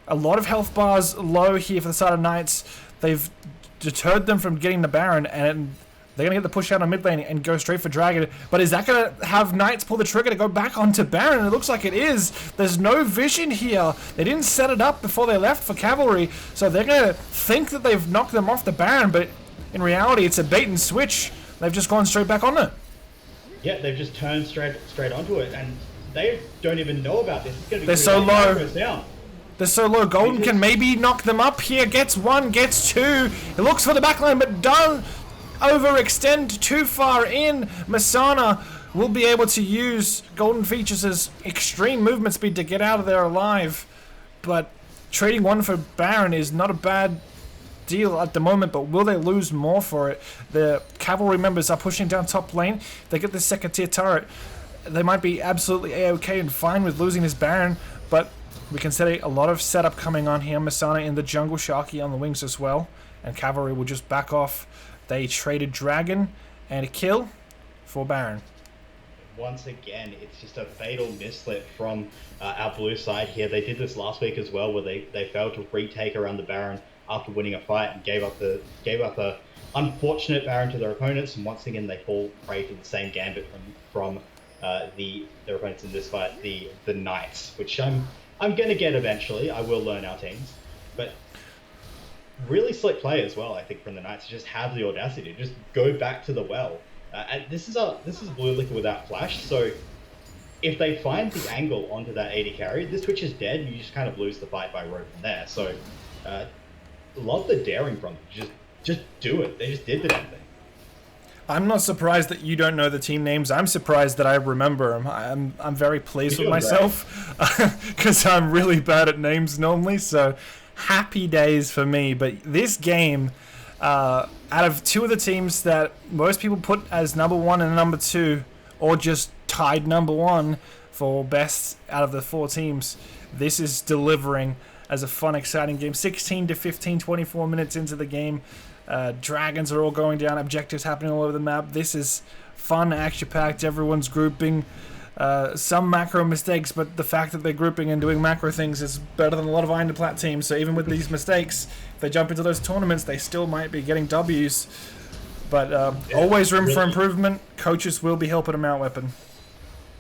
A lot of health bars low here for the side of Knights. They've deterred them from getting the Baron, and They're going to get the push out on mid lane and go straight for Dragon. But is that going to have Knights pull the trigger to go back onto Baron? It looks like it is. There's no vision here. They didn't set it up before they left for Cavalry. So they're going to think that they've knocked them off the Baron. But in reality, it's a bait and switch. They've just gone straight back on it. Yeah, they've just turned straight onto it. And they don't even know about this. It's going to be They're so low. Down. They're so low. Golden can maybe knock them up here. Gets one, gets two. It looks for the backline, but don't overextend too far in. Masana will be able to use Golden Features' extreme movement speed to get out of there alive. But trading one for Baron is not a bad deal at the moment, but will they lose more for it? The Cavalry members are pushing down top lane. They get the second tier turret. They might be absolutely A-okay and fine with losing this Baron, but we can see a lot of setup coming on here. Masana in the jungle, Sharky on the wings as well, and Cavalry will just back off. They traded Dragon and a kill for Baron. Once again, it's just a fatal mislet from our blue side here. They did this last week as well, where they failed to retake around the Baron after winning a fight and gave up a unfortunate Baron to their opponents. And once again, they fall prey to the same gambit from their opponents in this fight, the Knights, which I'm gonna get eventually. I will learn our teams, but really slick play as well, I think, from the Knights to just have the audacity to just go back to the well. And this is Blue Liquor without flash, so if they find the angle onto that AD carry, the Twitch is dead, and you just kind of lose the fight by rope from there. So, love the daring from them. Just do it. They just did the damn thing. I'm not surprised that you don't know the team names. I'm surprised that I remember them. I'm very pleased with myself because I'm really bad at names normally. So happy days for me. But this game, out of two of the teams that most people put as number one and number two, or just tied number one for best out of the four teams, this is delivering as a fun, exciting game. 16 to 15, 24 minutes into the game. Dragons are all going down, objectives happening all over the map. This is fun, action-packed, everyone's grouping. Some macro mistakes, but the fact that they're grouping and doing macro things is better than a lot of Iron Plat teams. So even with these mistakes, if they jump into those tournaments, they still might be getting W's. But always room for improvement. Coaches will be helping them out, Weapon.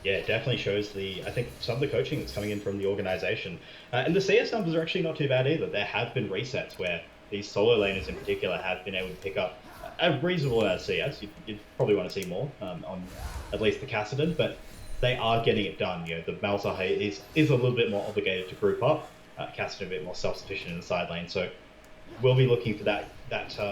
Yeah, it definitely shows I think some of the coaching that's coming in from the organization. And the CS numbers are actually not too bad either. There have been resets where these solo laners in particular have been able to pick up a reasonable amount of CS. You'd probably want to see more on at least the Kassadin, but they are getting it done. You know, the Malzahar is a little bit more obligated to group up. Kassadin a bit more self-sufficient in the side lane. So we'll be looking for that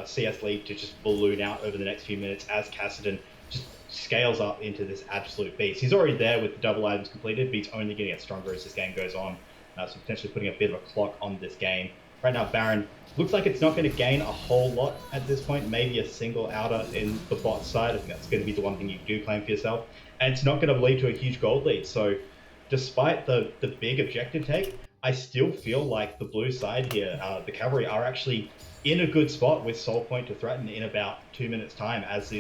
CS lead to just balloon out over the next few minutes as Kassadin just scales up into this absolute beast. He's already there with the double items completed, but he's only going to get stronger as this game goes on. So potentially putting a bit of a clock on this game. Right now, Baron looks like it's not going to gain a whole lot at this point. Maybe a single outer in the bot side. I think that's going to be the one thing you do claim for yourself. And it's not going to lead to a huge gold lead. So despite the big objective take, I still feel like the blue side here, the Cavalry, are actually in a good spot with Soul Point to threaten in about 2 minutes time as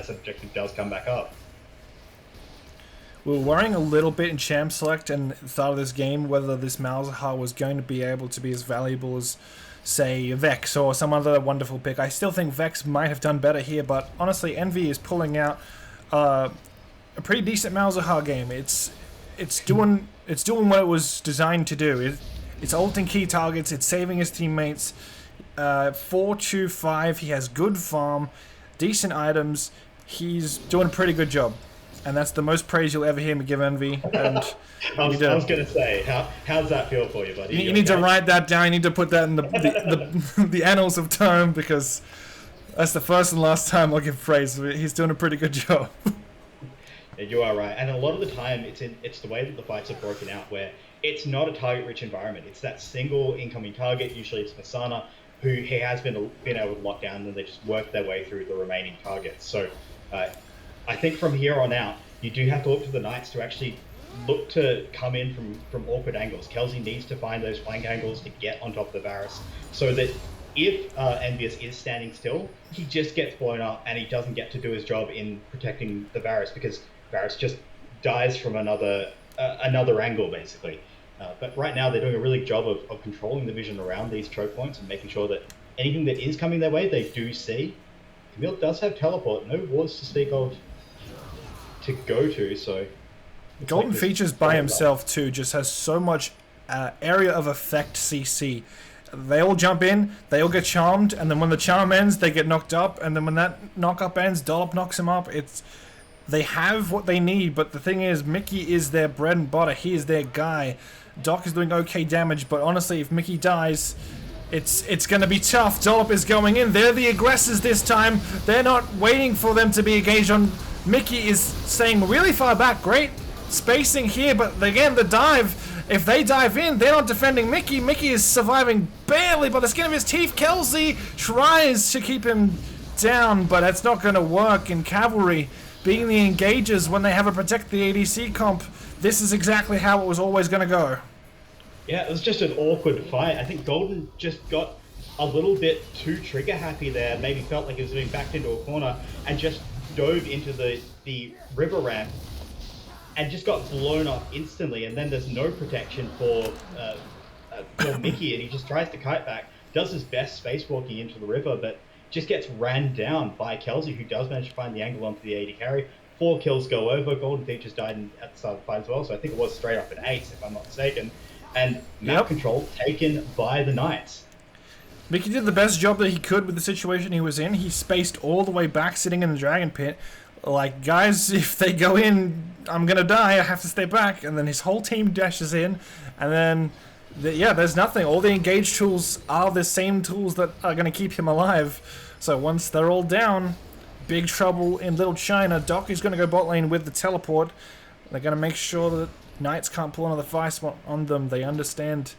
objective does come back up. We were worrying a little bit in Champ Select and thought of this game whether this Malzahar was going to be able to be as valuable as, say, Vex or some other wonderful pick. I still think Vex might have done better here, but honestly, Envy is pulling out a pretty decent Malzahar game. It's doing what it was designed to do. It's ulting key targets. It's saving his teammates. 4-2-5. He has good farm, decent items. He's doing a pretty good job. And that's the most praise you'll ever hear me give Envy. And I was going to say, how does that feel for you, buddy? You need to write that down. You need to put that in the annals of time, because that's the first and last time I'll give praise. He's doing a pretty good job. Yeah, you are right. And a lot of the time, it's the way that the fights are broken out, where it's not a target-rich environment. It's that single incoming target. Usually it's Masana, who he has been able to lock down, and they just work their way through the remaining targets. So I think from here on out, you do have to look to the Knights to actually look to come in from awkward angles. Kelsey needs to find those flank angles to get on top of the Varus, so that if Envious is standing still, he just gets blown up and he doesn't get to do his job in protecting the Varus, because Varus just dies from another angle, basically. But right now, they're doing a really good job of controlling the vision around these choke points and making sure that anything that is coming their way, they do see. Camille does have teleport, no wards to speak of to go to, so... Golden Features by himself too just has so much area of effect CC. They all jump in, they all get charmed, and then when the charm ends, they get knocked up, and then when that knock-up ends, Dollop knocks him up. They have what they need, but the thing is, Mickey is their bread and butter. He is their guy. Doc is doing okay damage, but honestly, if Mickey dies, it's going to be tough. Dollop is going in. They're the aggressors this time. They're not waiting for them to be engaged on. Mickey is staying really far back. Great spacing here, but again, the dive. If they dive in, they're not defending Mickey. Mickey is surviving barely by the skin of his teeth. Kelsey tries to keep him down, but that's not going to work. In Cavalry, being the engagers when they have a protect the ADC comp, this is exactly how it was always going to go. Yeah, it was just an awkward fight. I think Golden just got a little bit too trigger happy there. Maybe felt like he was being backed into a corner and just dove into the river ramp and just got blown off instantly. And then there's no protection for Mickey, and he just tries to kite back, does his best spacewalking into the river, but just gets ran down by Kelsey, who does manage to find the angle onto the AD carry. 4 kills go over. Golden Features died at the start of the fight as well, so I think it was straight up an ace, if I'm not mistaken. And map control taken by the Knights. Mickey did the best job that he could with the situation he was in. He spaced all the way back, sitting in the Dragon Pit. Like, guys, if they go in, I'm gonna die, I have to stay back. And then his whole team dashes in, and then, yeah, there's nothing. All the engage tools are the same tools that are gonna keep him alive. So once they're all down, big trouble in Little China. Doc is gonna go bot lane with the teleport. They're gonna make sure that Knights can't pull another vice on them. They understand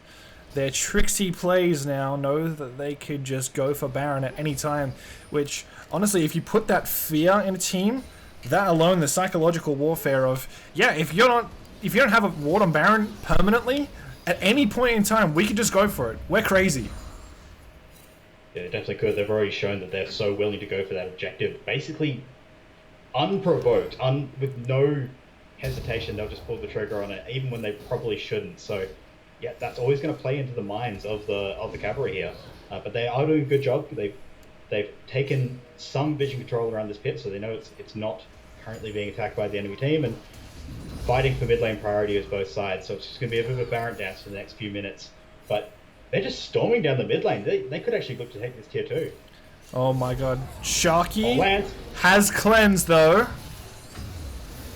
their tricksy plays now, know that they could just go for Baron at any time, which, honestly, if you put that fear in a team, that alone, the psychological warfare of, yeah, if you don't have a ward on Baron permanently, at any point in time, we could just go for it. We're crazy. Yeah, they definitely could. They've already shown that they're so willing to go for that objective. Basically, unprovoked, with no hesitation, they'll just pull the trigger on it, even when they probably shouldn't. So, yeah, that's always going to play into the minds of the Cavalry here. But they are doing a good job. They've taken some vision control around this pit, so they know it's not currently being attacked by the enemy team, and fighting for mid lane priority is both sides. So it's just going to be a bit of a Baron dance for the next few minutes. But they're just storming down the mid lane. They could actually look to take this tier 2. Oh my god. Sharky Lance has cleansed, though.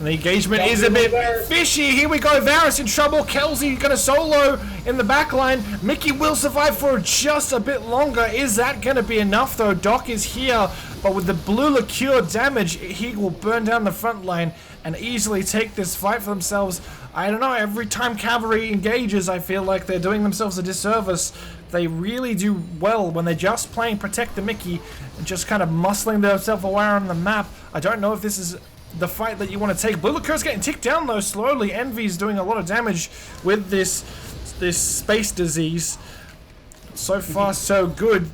And the engagement is a bit fishy. Here we go. Varus in trouble. Kelsey going to solo in the back line. Mickey will survive for just a bit longer. Is that going to be enough, though? Doc is here, but with the blue liqueur damage, he will burn down the front line and easily take this fight for themselves. I don't know. Every time Cavalry engages, I feel like they're doing themselves a disservice. They really do well when they're just playing Protect the Mickey and just kind of muscling themselves away on the map. I don't know if this is the fight that you want to take. Blue Liqueur's getting ticked down though slowly. Envy's doing a lot of damage with this space disease. So far so good.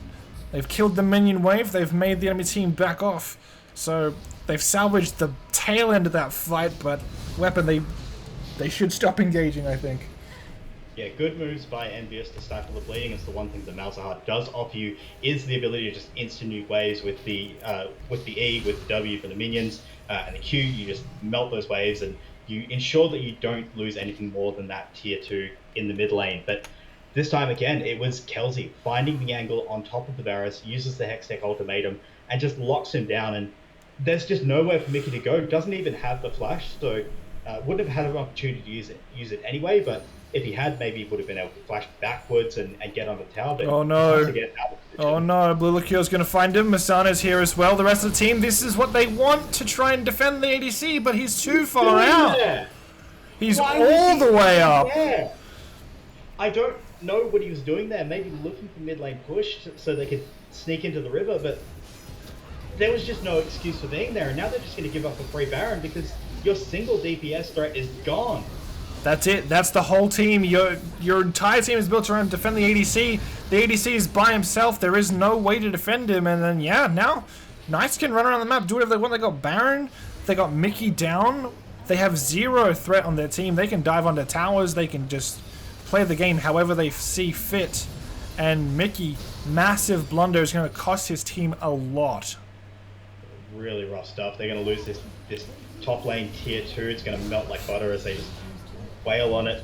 They've killed the minion wave. They've made the enemy team back off. So they've salvaged the tail end of that fight, but Weapon, they should stop engaging, I think. Yeah, good moves by Envious to stifle the bleeding. It's the one thing that Malzahar does offer you, is the ability to just instant nuke waves with the E, with the W for the minions, and the Q. You just melt those waves and you ensure that you don't lose anything more than that tier 2 in the mid lane. But this time again, it was Kelsey finding the angle on top of the Varus, uses the Hextech ultimatum, and just locks him down. And there's just nowhere for Mickey to go. Doesn't even have the flash, so wouldn't have had an opportunity to use it anyway. But if he had, maybe he would have been able to flash backwards and get on the tower. But oh no! To get out of the oh no! Blue Liqueur's going to find him. Masana's here as well. The rest of the team, this is what they want to try and defend the ADC, but he's too far out. There? He's all the way up. There? I don't know what he was doing there. Maybe looking for mid lane push so they could sneak into the river, but there was just no excuse for being there. And now they're just going to give up a free Baron because your single DPS threat is gone. That's it. That's the whole team. Your entire team is built around defend the ADC. The ADC is by himself. There is no way to defend him. And then, yeah, now Knights can run around the map, do whatever they want. They got Baron. They got Mickey down. They have zero threat on their team. They can dive onto towers. They can just play the game however they see fit. And Mickey, massive blunder is going to cost his team a lot. really rough stuff. They're going to lose this top lane tier 2. It's going to melt like butter as they just wail on it.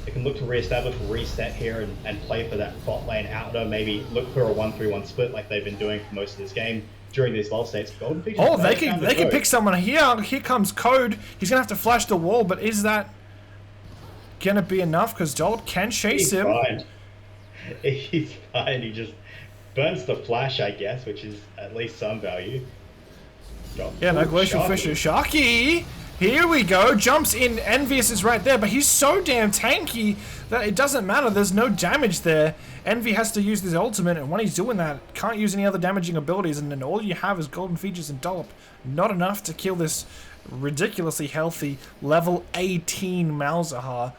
They can look to re-establish, reset here, and play for that bot lane outer. Maybe look for a 1-3-1 split like they've been doing for most of this game during these lull states. Golden Features. Oh, they can pick someone here. Here comes Code. He's gonna have to flash the wall, but is that gonna be enough? Because Dollop can chase him. Fine. He's fine. He just burns the flash, I guess, which is at least some value. Yeah, no Glacial Fisher. Sharky! Here we go. Jumps in. Envious is right there, but he's so damn tanky that it doesn't matter. There's no damage there. Envy has to use his ultimate, and when he's doing that, can't use any other damaging abilities, and then all you have is Golden Features and Dollop. Not enough to kill this ridiculously healthy level 18 Malzahar.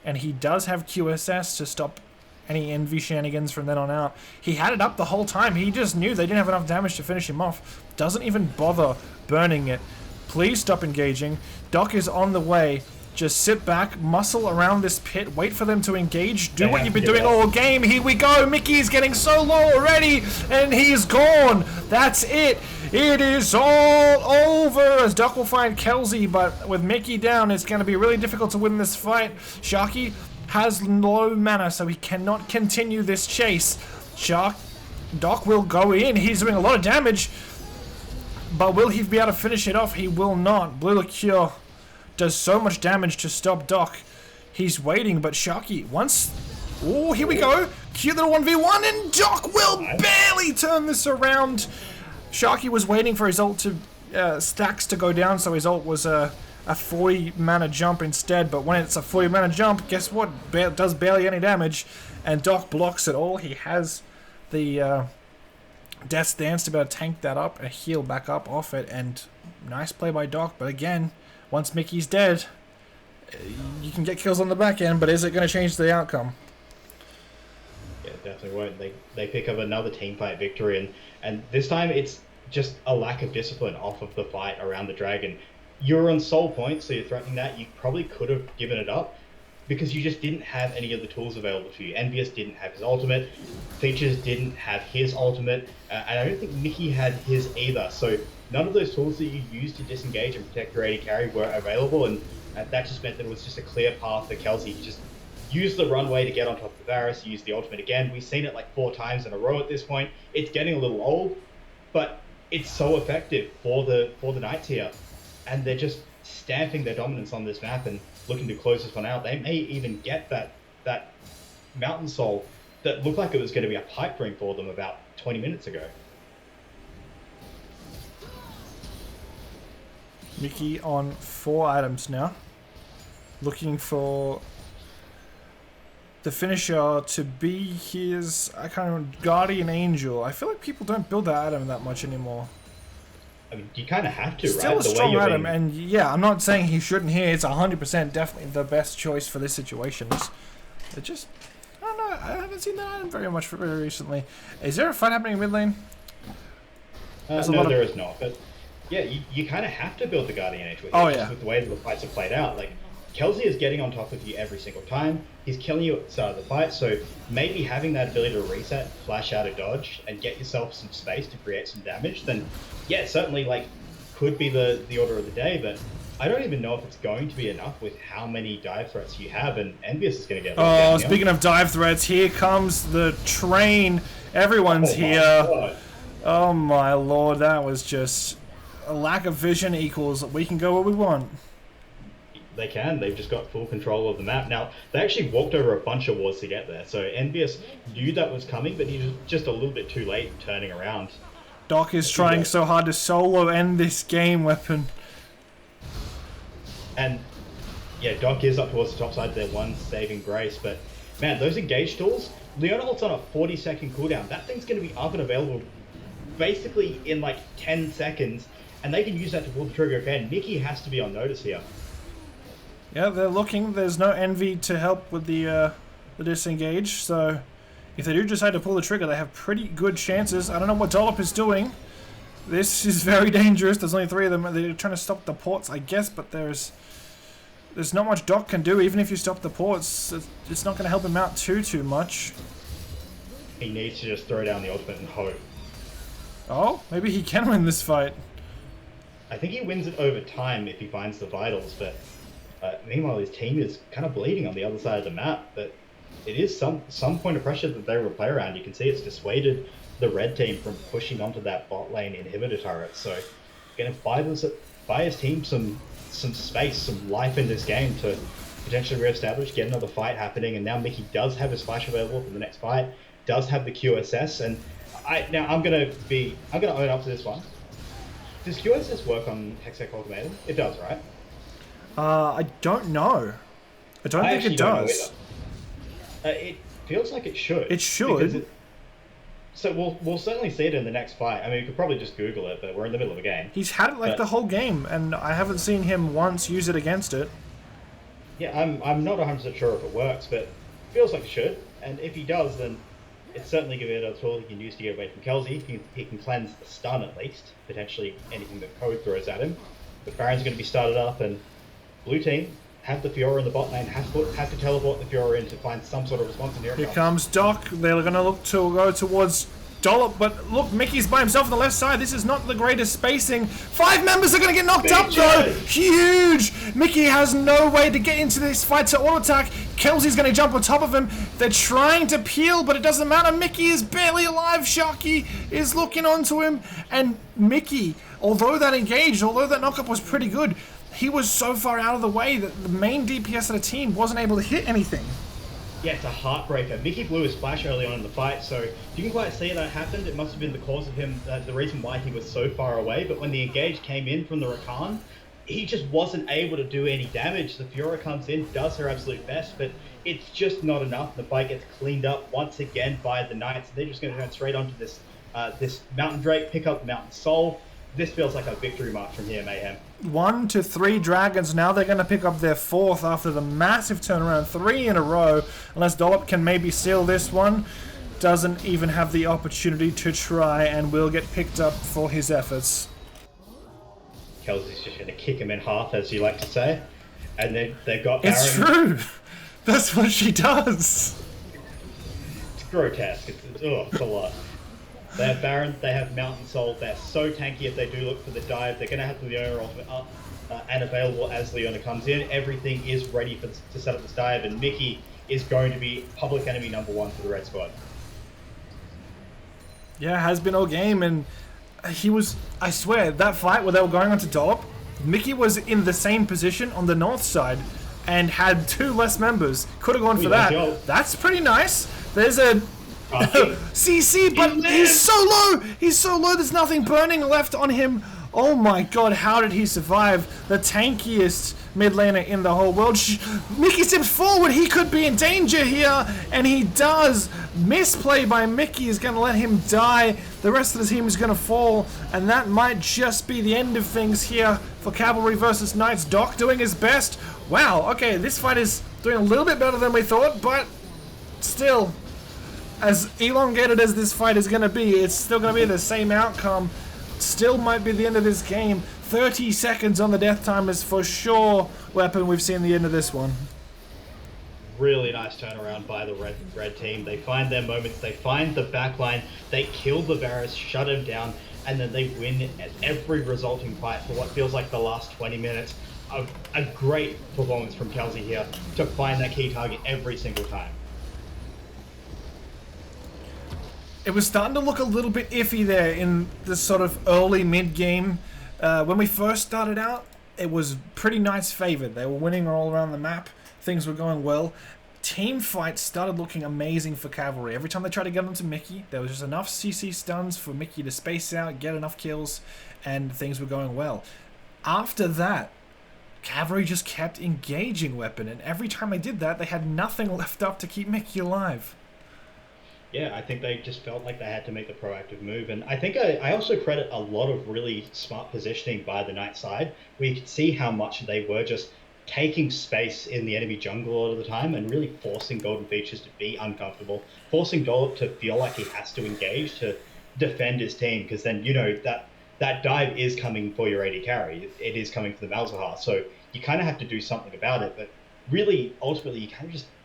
And he does have QSS to stop any Envy shenanigans from then on out. He had it up the whole time. He just knew they didn't have enough damage to finish him off. Doesn't even bother burning it. Please stop engaging. Doc is on the way. Just sit back, muscle around this pit, wait for them to engage, do what you've been doing all game. Here we go. Mickey is getting so low already, and he's gone. That's it. It is all over as Doc will find Kelsey, but with Mickey down, it's going to be really difficult to win this fight. Sharky has low mana, so he cannot continue this chase. Doc will go in. He's doing a lot of damage, but will he be able to finish it off? He will not. Blue Liqueur does so much damage to stop Doc. He's waiting, but Sharky once... Oh, here we go. Cute little 1v1, and Doc will barely turn this around. Sharky was waiting for his ult to... stacks to go down, so his ult was a 40 mana jump instead, but when it's a 40 mana jump, guess what? Does barely any damage, and Doc blocks it all. He has the Death's Dance to be able to tank that up and heal back up off it, and nice play by Doc, but again, once Mickey's dead, you can get kills on the back end, but is it going to change the outcome? Yeah, definitely won't. They pick up another team fight victory, and this time it's just a lack of discipline off of the fight around the dragon. You're on soul points, so you're threatening that. You probably could have given it up because you just didn't have any of the tools available to you. Envious didn't have his ultimate, Features didn't have his ultimate, and I don't think Mickey had his either. So none of those tools that you used to disengage and protect your AD carry were available, and that just meant that it was just a clear path for Kelsey. He just used the runway to get on top of Varus, use the ultimate again. We've seen it like 4 times in a row at this point. It's getting a little old, but it's so effective for the Knights here, and they're just stamping their dominance on this map and looking to close this one out. They may even get that Mountain Soul that looked like it was going to be a pipe dream for them about 20 minutes ago. Mickey on 4 items now, looking for the finisher to be his, I can't remember, Guardian Angel. I feel like people don't build that item that much anymore. I mean, you kind of have to, Still right? a strong item, and yeah, I'm not saying he shouldn't here. It's 100% definitely the best choice for this situation. It just, I don't know, I haven't seen that item very much very recently. Is there a fight happening in mid lane? No, there is not, but yeah, you kind of have to build the Guardian Angel with the way that the fights have played out. Like, Kelsey is getting on top of you every single time. He's killing you at the start of the fight, so maybe having that ability to reset, flash out a dodge, and get yourself some space to create some damage, then yeah, certainly like could be the order of the day, but I don't even know if it's going to be enough with how many dive threats you have, and Envious is going to get... Oh, speaking of dive threats, here comes the train. Everyone's here. God. Oh my lord, that was just a lack of vision equals we can go where we want. They can. They've just got full control of the map. Now, they actually walked over a bunch of wards to get there, so Envious knew that was coming, but he was just a little bit too late turning around. Doc is trying so hard to solo end this game, Weapon. And yeah, Doc is up towards the top side, their one saving grace, but man, those engage tools, Leona ult's on a 40-second cooldown. That thing's going to be up and available basically in like 10 seconds, and they can use that to pull the trigger again. Mickey has to be on notice here. Yeah, they're looking. There's no Envy to help with the disengage, so if they do decide to pull the trigger, they have pretty good chances. I don't know what Dollop is doing. This is very dangerous. There's only 3 of them. They're trying to stop the ports, I guess, but there's not much Doc can do. Even if you stop the ports, it's not going to help him out too much. He needs to just throw down the ultimate and hope. Oh, maybe he can win this fight. I think he wins it over time if he finds the vitals, but meanwhile his team is kind of bleeding on the other side of the map. But it is some point of pressure that they will play around. You can see it's dissuaded the red team from pushing onto that bot lane inhibitor turret. So going to buy his team some space, some life in this game to potentially reestablish, get another fight happening. And now Mickey does have his flash available for the next fight, does have the QSS, and I'm gonna own up to this one. Does QSS work on Hextech Ultimatum? It does, right? I don't know. I don't think it does. It feels like it should. It should. So we'll certainly see it in the next fight. I mean, you could probably just Google it, but we're in the middle of a game. He's had it like the whole game, and I haven't seen him once use it against it. Yeah, I'm not 100% sure if it works, but it feels like it should. And if he does, then it's certainly giving it a tool he can use to get away from Kelsey. He can cleanse the stun at least, potentially anything that Code throws at him. But Baron's going to be started up, and blue team have the Fiora in the bot lane, have to teleport the Fiora in to find some sort of response. And here comes Doc. They're going to look to go towards Dollop, but look, Mickey's by himself on the left side. This is not the greatest spacing. 5 members are going to get knocked up though. Huge! Mickey has no way to get into this fight to auto attack. Kelsey's going to jump on top of him. They're trying to peel, but it doesn't matter. Mickey is barely alive. Sharky is looking onto him, and Mickey, although that knockup was pretty good, he was so far out of the way that the main DPS of the team wasn't able to hit anything. Yeah, it's a heartbreaker. Mickey blew his flash early on in the fight, so you can quite see that happened. It must have been the cause of him, the reason why he was so far away. But when the engage came in from the Rakan, he just wasn't able to do any damage. The Fiora comes in, does her absolute best, but it's just not enough. The fight gets cleaned up once again by the Knights. They're just going to turn straight onto this Mountain Drake, pick up Mountain Soul. This feels like a victory march from here, Mayhem. 1 to 3 dragons. Now they're going to pick up their 4th after the massive turnaround. 3 in a row. Unless Dollop can maybe seal this one. Doesn't even have the opportunity to try and will get picked up for his efforts. Kelsey's just going to kick him in half, as you like to say. And then they've got Baron. It's true. That's what she does. It's grotesque. It's a lot. They have Baron, they have Mountain Soul, they're so tanky if they do look for the dive. They're going to have the Leona ultimate up and available as Leona comes in. Everything is ready to set up this dive, and Mickey is going to be public enemy number 1 for the Red Squad. Yeah, has been all game, and he was, I swear, that fight where they were going on to Dollop, Mickey was in the same position on the north side and had 2 less members. Could have gone for that. That's pretty nice. There's a CC, but he's so low. He's so low. There's nothing burning left on him. Oh my god, how did he survive? The tankiest mid laner in the whole world. Mickey steps forward. He could be in danger here, and he does. Misplay by Mickey is going to let him die. The rest of the team is going to fall, and that might just be the end of things here for Cavalry versus Knights. Doc doing his best. Wow, okay, this fight is doing a little bit better than we thought, but still, as elongated as this fight is going to be, it's still going to be the same outcome. Still might be the end of this game. 30 seconds on the death time is for sure Weapon. We've seen the end of this one. Really nice turnaround by the red team. They find their moments, they find the backline, they kill the Varus, shut him down, and then they win at every resulting fight for what feels like the last 20 minutes. A great performance from Kelsey here to find that key target every single time. It was starting to look a little bit iffy there in the sort of early mid-game. When we first started out, it was pretty Knights favored. They were winning all around the map. Things were going well. Team fights started looking amazing for Cavalry. Every time they tried to get onto Mickey, there was just enough CC stuns for Mickey to space out, get enough kills, and things were going well. After that, Cavalry just kept engaging Weapon, and every time they did that, they had nothing left up to keep Mickey alive. Yeah, I think they just felt like they had to make the proactive move. And I think I also credit a lot of really smart positioning by the Knight side, where you could see how much they were just taking space in the enemy jungle a lot of the time and really forcing Golden Features to be uncomfortable, forcing Dollop to feel like he has to engage to defend his team, because then, you know, that dive is coming for your AD carry. It is coming for the Malzahar. So you kind of have to do something about it. But really, ultimately,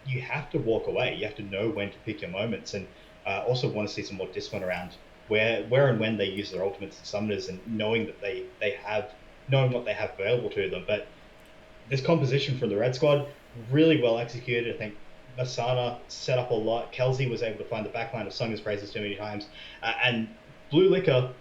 you have to walk away. You have to know when to pick your moments, and also want to see some more discipline around where and when they use their ultimates and summoners, and knowing that they have knowing what they have available to them. But this composition from the Red Squad, really well executed. I think Masana set up a lot. Kelsey was able to find the backline of Sung his praises too many times. And Blue Liquor,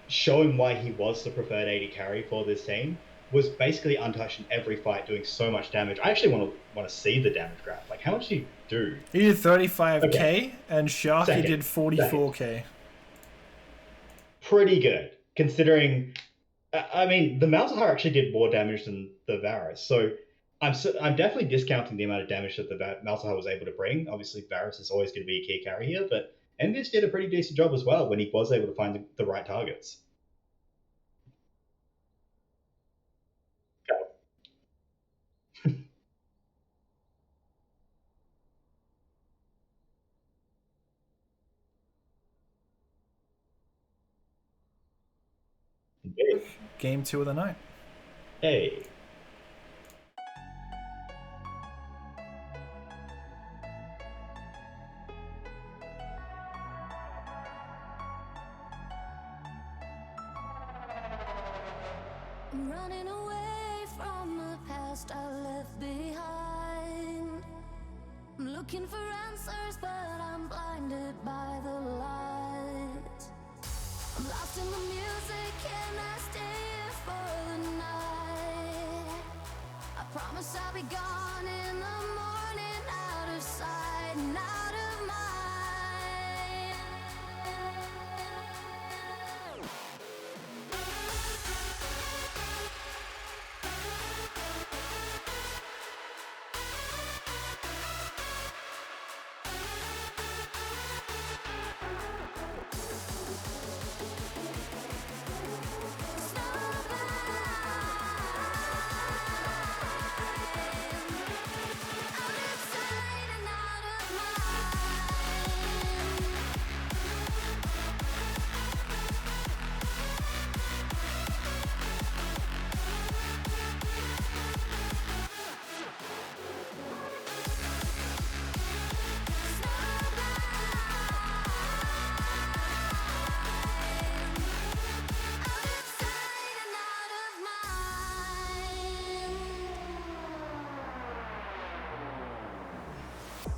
showing why he was the preferred AD carry for this team, was basically untouched in every fight, doing so much damage. I actually want to see the damage graph. Like, how much did he do? He did 35k, Okay. and Sharky Second. did 44k. Pretty good, considering. I mean, the Malzahar actually did more damage than the Varus, so I'm definitely discounting the amount of damage that the Malzahar was able to bring. Obviously, Varus is always going to be a key carry here, but Envious did a pretty decent job as well when he was able to find the right targets. Indeed. Game 2 of the night. Hey. I'm running away from the past I left behind. I'm looking for answers, but I'm blinded by the light. I'm lost in the music and I stay here for the night. I promise I'll be gone in the morning, out of sight and out of mind.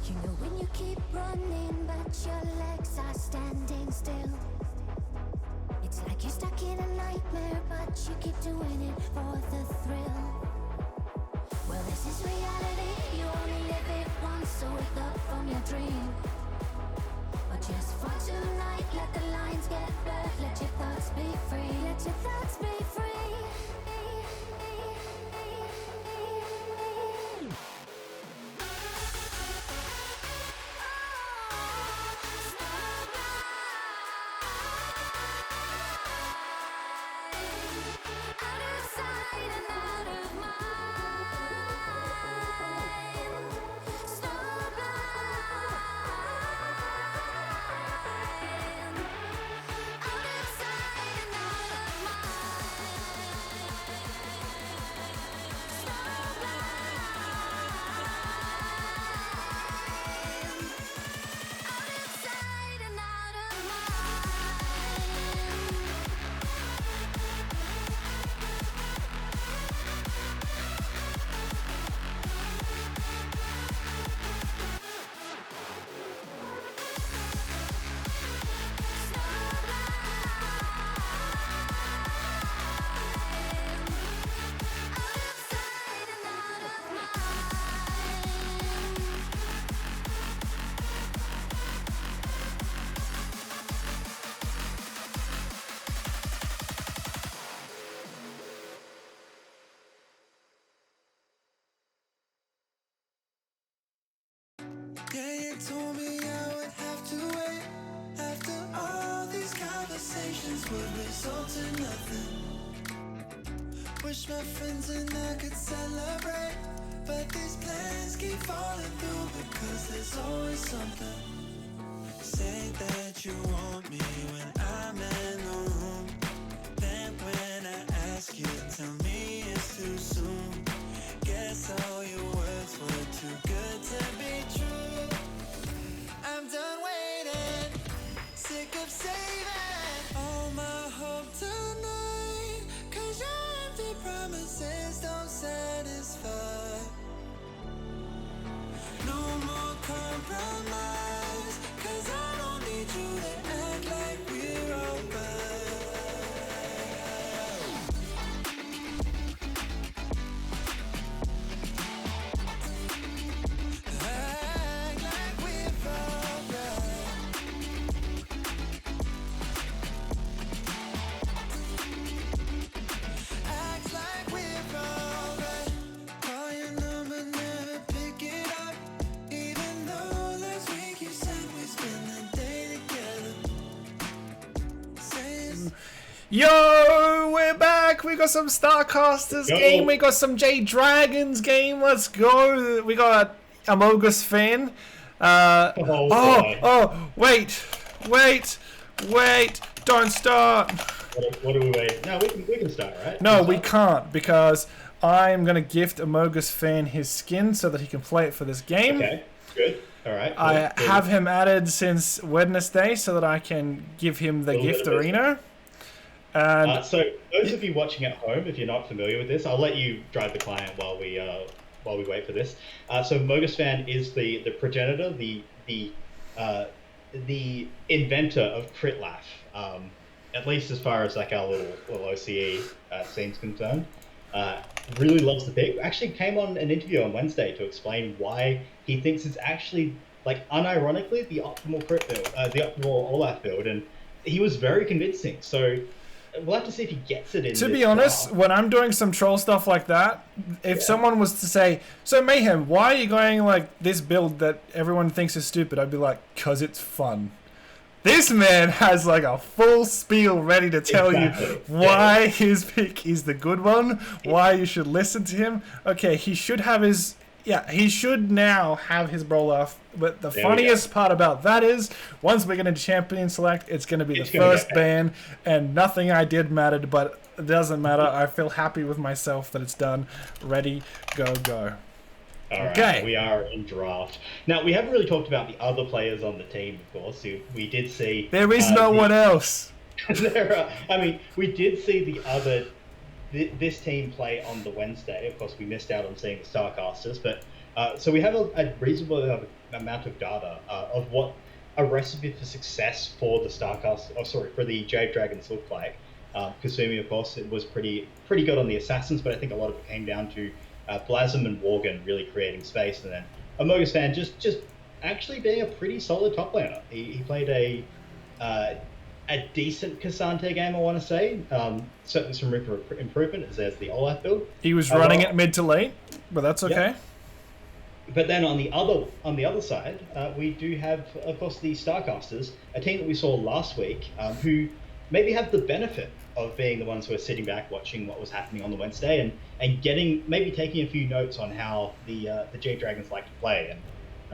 You know when you keep running, but your legs are standing still. It's like you're stuck in a nightmare, but you keep doing it for the thrill. Well, this is reality, you only live it once, so wake up from your dream. But just for tonight, let the lines get blurred, let your thoughts be free, let your thoughts be free. Yeah, you told me I would have to wait. After all these conversations would result in nothing. Wish my friends and I could celebrate, but these plans keep falling through because there's always something. Say that you want me when I'm in the room. Then when I ask you, tell me it's too soon. Guess all your words were too good to be true. I'm done waiting, sick of saving all my hope tonight. 'Cause you're empty promises don't satisfy. No more compromise, 'cause I don't need you to act like we're alright. Act like we're alright. Act like we're alright. Call your number, never pick it up. Even though last week you said we spend the day together. Say it's Yo, we're back. We got some Starcasters Yo. game. We got some Jade Dragons game. Let's go. We got Amogus fan. Wait. Don't start. What do we wait? No, we can start, right? No, Can we start? can't because I'm going to gift Amogus fan his skin so that he can play it for this game. Okay, good. All right. I good. have him added since Wednesday so that I can give him the Little bit gift of it. arena. And So those of you watching at home, if you're not familiar with this, I'll let you drive the client while we wait for this. So Mogus Fan is the progenitor, the inventor of Crit Laugh. At least as far as like our little OCE scene's concerned. Really loves the pick. Actually came on an interview on Wednesday to explain why he thinks it's actually, like, unironically, the optimal crit build, the optimal Olaf build, and he was very convincing. So we'll have to see if he gets it in. to this be honest, trial. when I'm doing some troll stuff like that, if someone was to say, so Mayhem, why are you going like this build that everyone thinks is stupid? I'd be like, 'cause it's fun. This man has like a full spiel ready to tell Exactly. you why his pick is the good one, why you should listen to him. Okay, he should have his... Yeah, he should now have his roll-off. But the There we funniest part about that is, once we get into Champion Select, it's going to be It's the gonna first get ban, and nothing I did mattered, but it doesn't matter. I feel happy with myself that it's done. Ready, go. All right, Okay. we are in draft. Now, we haven't really talked about the other players on the team, of course. We did see... There is no one else. We did see this team play on the Wednesday. Of course, we missed out on seeing the Starcasters, but so we have a reasonable amount of data of what a recipe for success for the for the Jade Dragons looked like. Kasumi, of course, it was pretty good on the Assassins, but I think a lot of it came down to Blasm and Worgen really creating space, and then Amogus Fan just actually being a pretty solid top laner. He played a decent Cassante game, I want to say. Certainly some room for improvement, as there's the Olaf build. He was running it mid to late, but that's okay. Yeah. But then on the other side, we do have, of course, the Starcasters, a team that we saw last week, who maybe have the benefit of being the ones who are sitting back watching what was happening on the Wednesday and taking a few notes on how the Jade Dragons like to play. And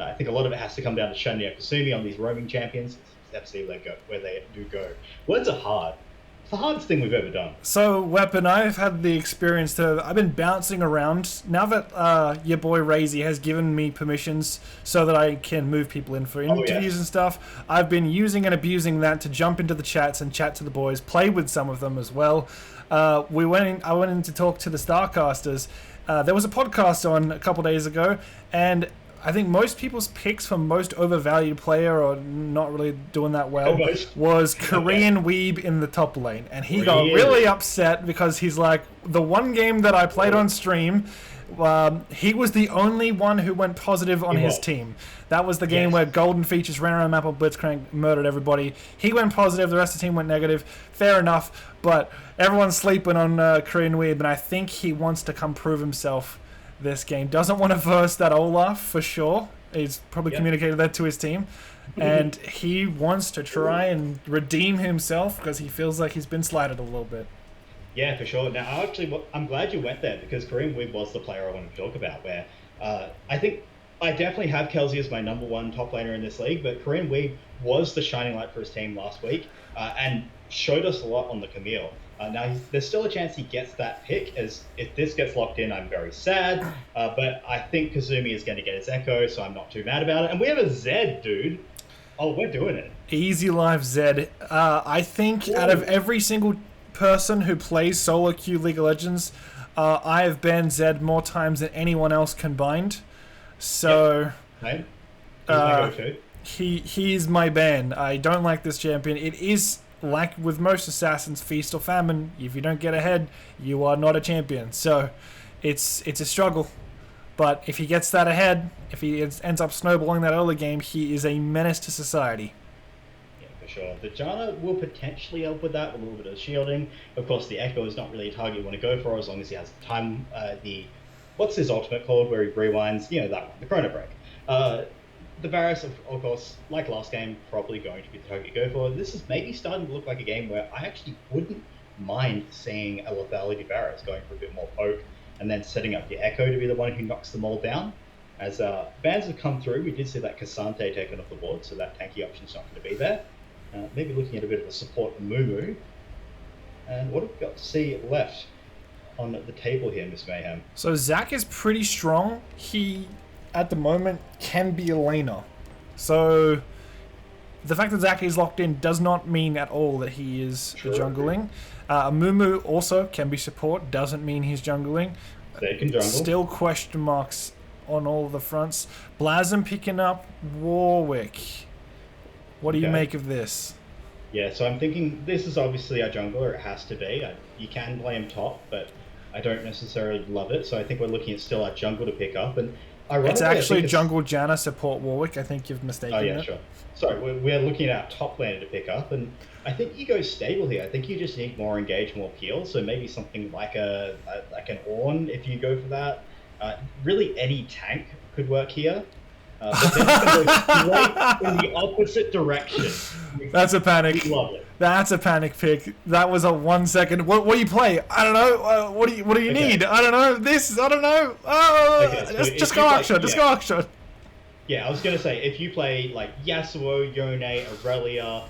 I think a lot of it has to come down to Shania Kasumi on these roaming champions. Let's see where they do go. Words are hard. It's the hardest thing we've ever done. So, Weapon, I've had the experience I've been bouncing around. Now that your boy Razy has given me permissions so that I can move people in for interviews and stuff, I've been using and abusing that to jump into the chats and chat to the boys, play with some of them as well. I went in to talk to the Starcasters. There was a podcast on a couple days ago, and I think most people's picks for most overvalued player or not really doing that well was Korean Weeb in the top lane. And he got really upset because he's like, the one game that I played on stream, he was the only one who went positive on his team. That was the game where Golden Features ran around the map on Blitzcrank, murdered everybody. He went positive, the rest of the team went negative. Fair enough, but everyone's sleeping on Korean Weeb, and I think he wants to come prove himself this game. Doesn't want to verse that Olaf for sure. He's probably communicated that to his team. And he wants to try and redeem himself because he feels like he's been slighted a little bit. Yeah, for sure. Now, I'm glad you went there because Kareem Weeb was the player I wanted to talk about, where I think I definitely have Kelsey as my number one top laner in this league, but Kareem Weeb was the shining light for his team last week and showed us a lot on the Camille. Now, there's still a chance he gets that pick, as if this gets locked in, I'm very sad. But I think Kazumi is going to get his Echo, so I'm not too mad about it. And we have a Zed, dude. Oh, we're doing it. Easy life Zed. I think out of every single person who plays solo queue League of Legends, I have banned Zed more times than anyone else combined. So Hey, he's my go-to. he is my ban. I don't like this champion. It is like with most assassins, feast or famine. If you don't get ahead, you are not a champion. So it's a struggle. But if he gets that ahead, if he ends up snowballing that early game, he is a menace to society. Yeah, for sure. The Janna will potentially help with that, with a little bit of shielding. Of course, the Echo is not really a target you want to go for as long as he has the time. What's his ultimate called, where he rewinds? You know, that one, the Chrono Break. The Varus, of course, like last game, probably going to be the target you go for. This is maybe starting to look like a game where I actually wouldn't mind seeing a lethality Varus going for a bit more poke, and then setting up the Echo to be the one who knocks them all down. As bans have come through, we did see that Cassante taken off the board, so that tanky option's not going to be there. Maybe looking at a bit of a support for Mumu. And what have we got to see left on the table here, Miss Mayhem? So Zach is pretty strong. He, at the moment, can be a laner. So the fact that Zach is locked in does not mean at all that he is jungling. Mumu also can be support, doesn't mean he's jungling. They can jungle. Still question marks on all the fronts. Blasm picking up Warwick. What do you make of this? Yeah, so I'm thinking this is obviously our jungler. It has to be. You can play him top, but I don't necessarily love it. So I think we're looking at still our jungle to pick up. And it's actually jungle Janna support Warwick. I think you've mistaken it. Oh, yeah, sure. Sorry, we're looking at our top laner to pick up. And I think you go stable here. I think you just need more engage, more peel. So maybe something like an Ornn if you go for that. Really, any tank could work here. But then you can go straight in the opposite direction. That's a panic. We love it. That's a panic pick. That was a 1 second. What do you play? I don't know. What do you need? I don't know. I don't know. Oh, Okay, so just go Akshan. Just go Akshan. Yeah, I was gonna say if you play like Yasuo, Yone, Aurelia,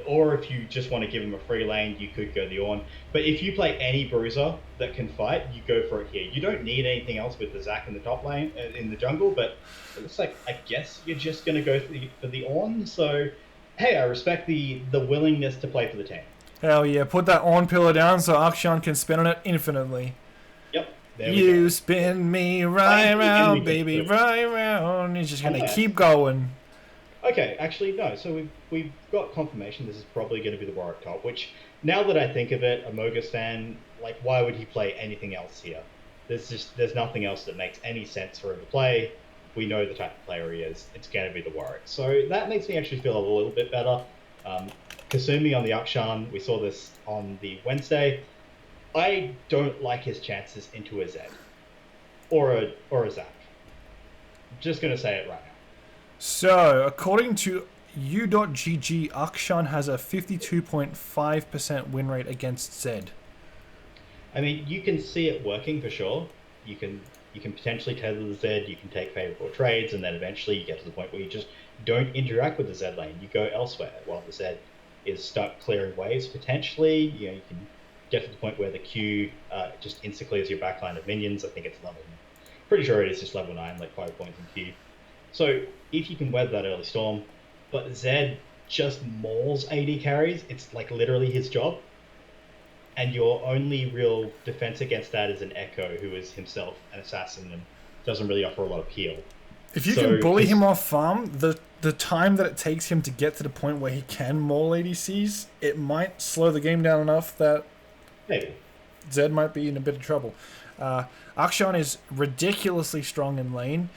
or if you just want to give him a free lane, you could go the Ornn. But if you play any bruiser that can fight, you go for it here. You don't need anything else with the Zac in the top lane, in the jungle, but it looks like, I guess you're just going to go for the Ornn. So, hey, I respect the willingness to play for the team. Hell yeah, put that Ornn pillar down so Akshan can spin on it infinitely. Yep. You spin me right round, baby, right round. He's just going to keep going. Okay, actually, no. So we've got confirmation this is probably going to be the Warwick top, which, now that I think of it, a Mogus fan, like, why would he play anything else here? There's nothing else that makes any sense for him to play. We know the type of player he is. It's going to be the Warwick. So that makes me actually feel a little bit better. Kasumi on the Akshan, we saw this on the Wednesday. I don't like his chances into a Zed. Or a Zac. I'm just going to say it right now. So, according to U.GG, Akshan has a 52.5% win rate against Zed. I mean, you can see it working for sure. You can potentially tether the Zed, you can take favorable trades, and then eventually you get to the point where you just don't interact with the Zed lane. You go elsewhere while the Zed is stuck clearing waves. Potentially, you can get to the point where the Q just insta-clears your backline of minions. I think it's pretty sure it is just level 9, like 5 points in Q. So if you can weather that early storm, but Zed just mauls AD carries, it's like literally his job. And your only real defense against that is an Echo, who is himself an assassin and doesn't really offer a lot of heal. If you can bully him off farm, the time that it takes him to get to the point where he can maul ADCs, it might slow the game down enough that maybe Zed might be in a bit of trouble. Akshan is ridiculously strong in lane.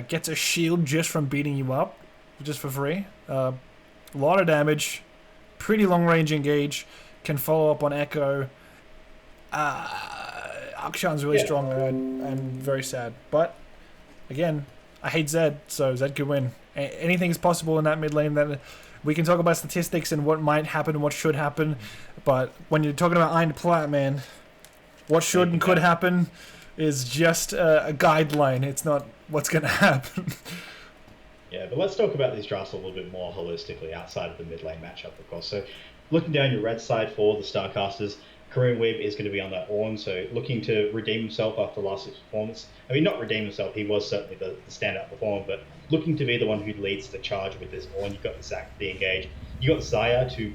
Gets a shield just from beating you up, just for free. A lot of damage, pretty long range engage, can follow up on Echo. Akshan's really strong and very sad. But, again, I hate Zed, so Zed could win. Anything is possible in that mid lane. Then we can talk about statistics and what might happen and what should happen. But when you're talking about Iron Plat, man, what should and could happen is just a guideline. It's not what's going to happen. Yeah, but let's talk about these drafts a little bit more holistically outside of the mid lane matchup, of course. So looking down your red side for the Starcasters, Kareem Weeb is going to be on that Ornn, so looking to redeem himself after last week's performance. I mean, not redeem himself, he was certainly the standout performer, but looking to be the one who leads the charge with this Ornn. You've got the Zac, the engage. You got Zaya to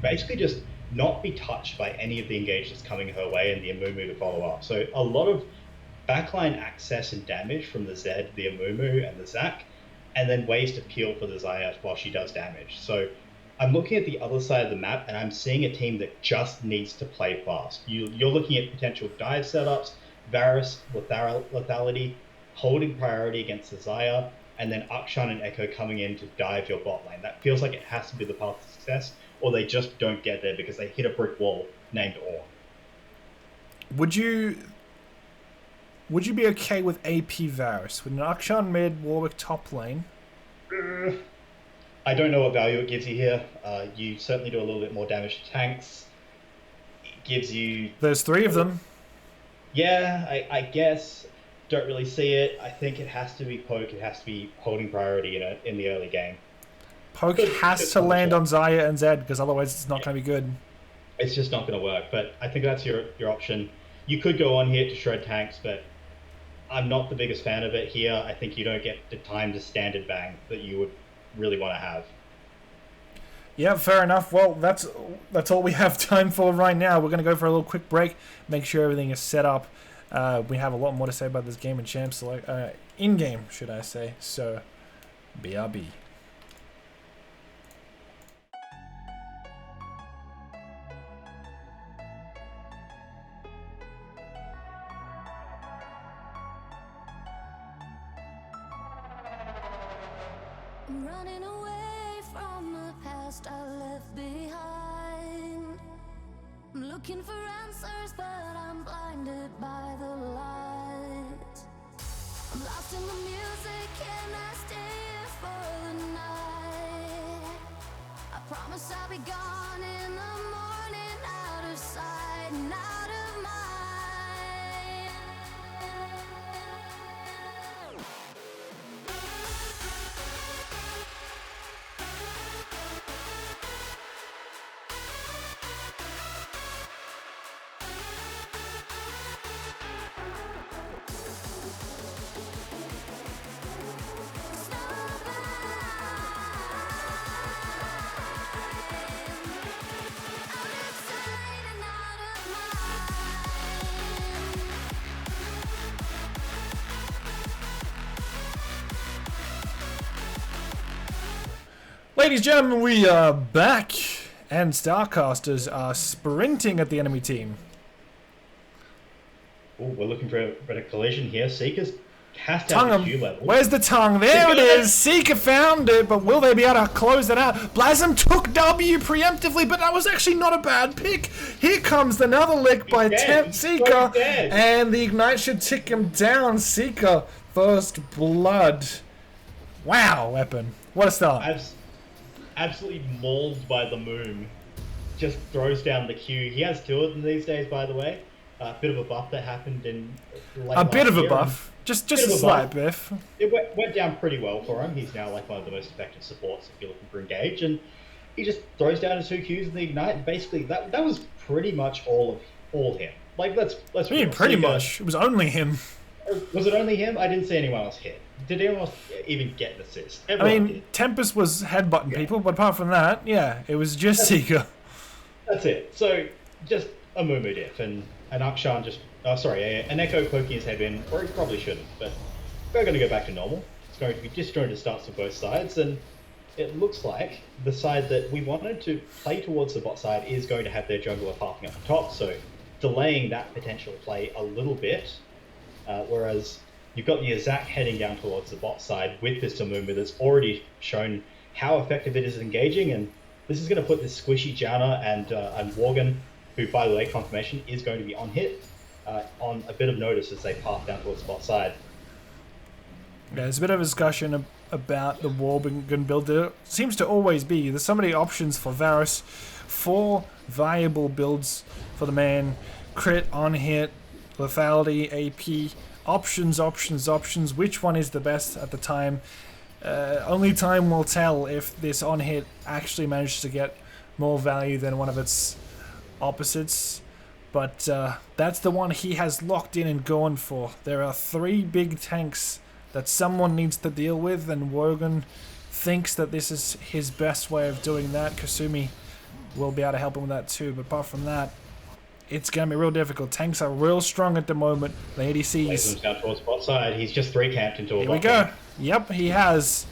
basically just not be touched by any of the engagements coming her way and the Amumu to follow up. So a lot of backline access and damage from the Zed, the Amumu, and the Zac, and then ways to peel for the Xayah while she does damage. So I'm looking at the other side of the map, and I'm seeing a team that just needs to play fast. You're looking at potential dive setups, Varus, lethality, holding priority against the Xayah, and then Akshan and Echo coming in to dive your bot lane. That feels like it has to be the path to success, or they just don't get there because they hit a brick wall named Ornn. Would you be okay with AP Varus? With an Akshan mid, Warwick top lane? I don't know what value it gives you here. You certainly do a little bit more damage to tanks. It gives you... There's 3 of them. Yeah, I guess. Don't really see it. I think it has to be poke. It has to be holding priority in the early game. Poke has to land on Xayah and Zed, because otherwise it's not going to be good. It's just not going to work, but I think that's your option. You could go on here to shred tanks, but I'm not the biggest fan of it here. I think you don't get the time to standard bang that you would really want to have. Yeah, fair enough. Well, that's all we have time for right now. We're going to go for a little quick break, make sure everything is set up. We have a lot more to say about this game in Champs, in-game, should I say. So, BRB. I'm running away from the past I left behind. I'm looking for answers, but I'm blinded by the light. I'm lost in the music and I stay here for the night. I promise I'll be gone in the morning, out of sight and out of mind. Ladies and gentlemen, we are back, and Starcasters are sprinting at the enemy team. Ooh, we're looking for a collision here. Seekers has to Tongue have a him. Q level. Where's the tongue? There it is. Seeker found it, but will they be able to close that out? Blasm took W preemptively, but that was actually not a bad pick. Here comes another lick by Seeker, and the Ignite should tick him down. Seeker, first blood. Wow, weapon. What a start. Absolutely mauled by the Moon. Just throws down the Q. He has 2 of them these days, by the way. A bit of a buff that happened in a bit of a buff. Just a slight biff. It went down pretty well for him. He's now like one of the most effective supports if you're looking for engage, and he just throws down his 2 Qs in the Ignite, and basically that was pretty much all him. Like let's pretty much. It was only him. Was it only him? I didn't see anyone else hit. Did anyone else even get an assist? Everyone did. Tempest was headbutting people, but apart from that, yeah, it was just Seeker. That's it. So just a Mumu diff, and an Akshan just... an Echo poking his head in, or he probably shouldn't, but we're going to go back to normal. It's going to be disjointed starts on both sides, and it looks like the side that we wanted to play towards the bot side is going to have their jungler pathing up the top, so delaying that potential play a little bit, whereas you've got the Zac heading down towards the bot side with this Amumu that's already shown how effective it is at engaging, and this is going to put this squishy Janna and Worgen, who, by the way, confirmation, is going to be on hit, on a bit of notice as they path down towards the bot side. Yeah, there's a bit of a discussion about the Worgen build. There seems to always be. There's so many options for Varus, 4 viable builds for the man. Crit, on hit, lethality, AP, options. Which one is the best at the time? Only time will tell if this on hit actually manages to get more value than one of its opposites. But that's the one he has locked in and gone for. There are 3 big tanks that someone needs to deal with, and Worgen thinks that this is his best way of doing that. Kasumi will be able to help him with that too. But apart from that, it's going to be real difficult. Tanks are real strong at the moment. The ADCs. Plays him down towards bot side. He's just 3-camped into a Here we bot go. lane. Yep, he has.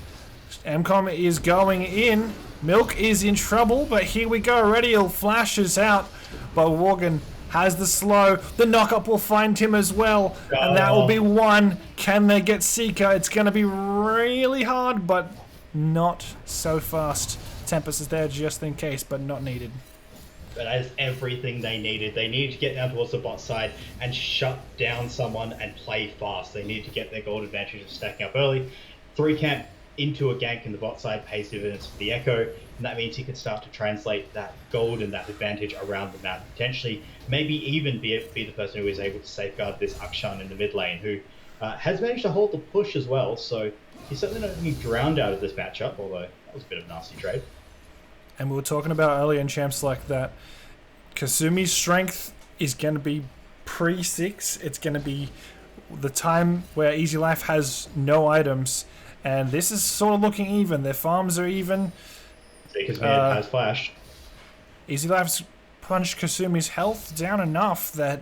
Mcom is going in. Milk is in trouble, but here we go. Redial flashes out, but Worgen has the slow. The knockup will find him as well, and that will be one. Can they get Seeker? It's going to be really hard, but not so fast. Tempest is there just in case, but not needed. But that is everything they needed. They needed to get down towards the bot side and shut down someone and play fast. They needed to get their gold advantage of stacking up early. 3-camp into a gank in the bot side pays dividends for the Echo, and that means he can start to translate that gold and that advantage around the map, potentially maybe even be the person who is able to safeguard this Akshan in the mid lane, who has managed to hold the push as well, so he's certainly not going to be drowned out of this matchup, although that was a bit of a nasty trade. And we were talking about earlier in champs like that, Kasumi's strength is going to be pre-6. It's going to be the time where Easy Life has no items, and this is sort of looking even. Their farms are even. Seeker's man has flash. Easy Life's punched Kasumi's health down enough that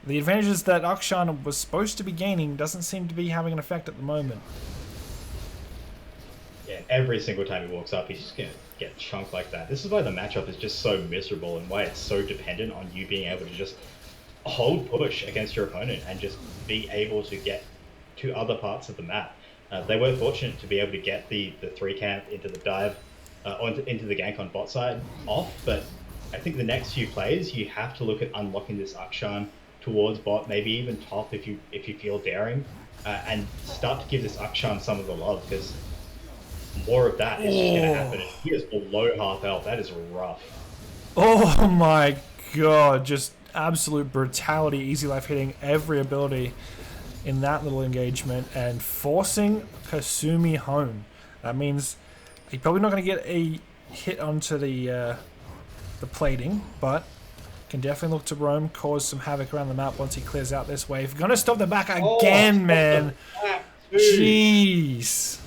the advantages that Akshan was supposed to be gaining doesn't seem to be having an effect at the moment. Yeah, every single time he walks up, he's just going to get chunked like that. This is why the matchup is just so miserable and why it's so dependent on you being able to just hold push against your opponent and just be able to get to other parts of the map. They were fortunate to be able to get the 3-camp into the dive, into the gank on bot side off, but I think the next few plays, you have to look at unlocking this Akshan towards bot, maybe even top if you feel daring, and start to give this Akshan some of the love, because more of that is just going to happen. He is below half health. That is rough. Oh my god, just absolute brutality. Easy Life hitting every ability in that little engagement and forcing Kasumi home. That means he's probably not going to get a hit onto the plating, but can definitely look to roam, cause some havoc around the map once he clears out this wave. Gonna stop the back again, man. Jeez.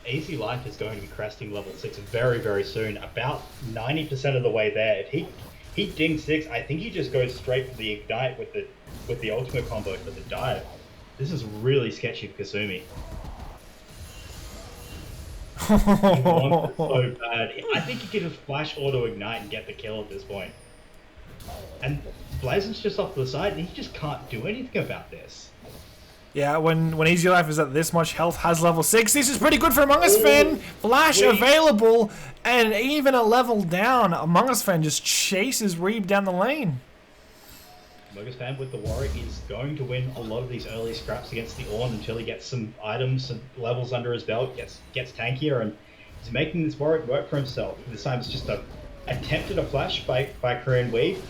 Easy Life is going to be cresting level 6 very, very soon. About 90% of the way there. If he dings 6, I think he just goes straight for the ignite with the ultimate combo for the dive. This is really sketchy for Kasumi. He wants it so bad. I think he could just flash auto ignite and get the kill at this point. And Blazon's just off to the side, and he just can't do anything about this. Yeah, when Easy Life is at this much health, has level 6, this is pretty good for Among Us Fan. Flash available, and even a level down, Among Us Fan just chases Reeb down the lane. Among Us Fan with the Warwick is going to win a lot of these early scraps against the Ornn until he gets some items and levels under his belt, gets tankier, and he's making this Warwick work for himself. This time it's just a attempt at a flash by Korean Weave.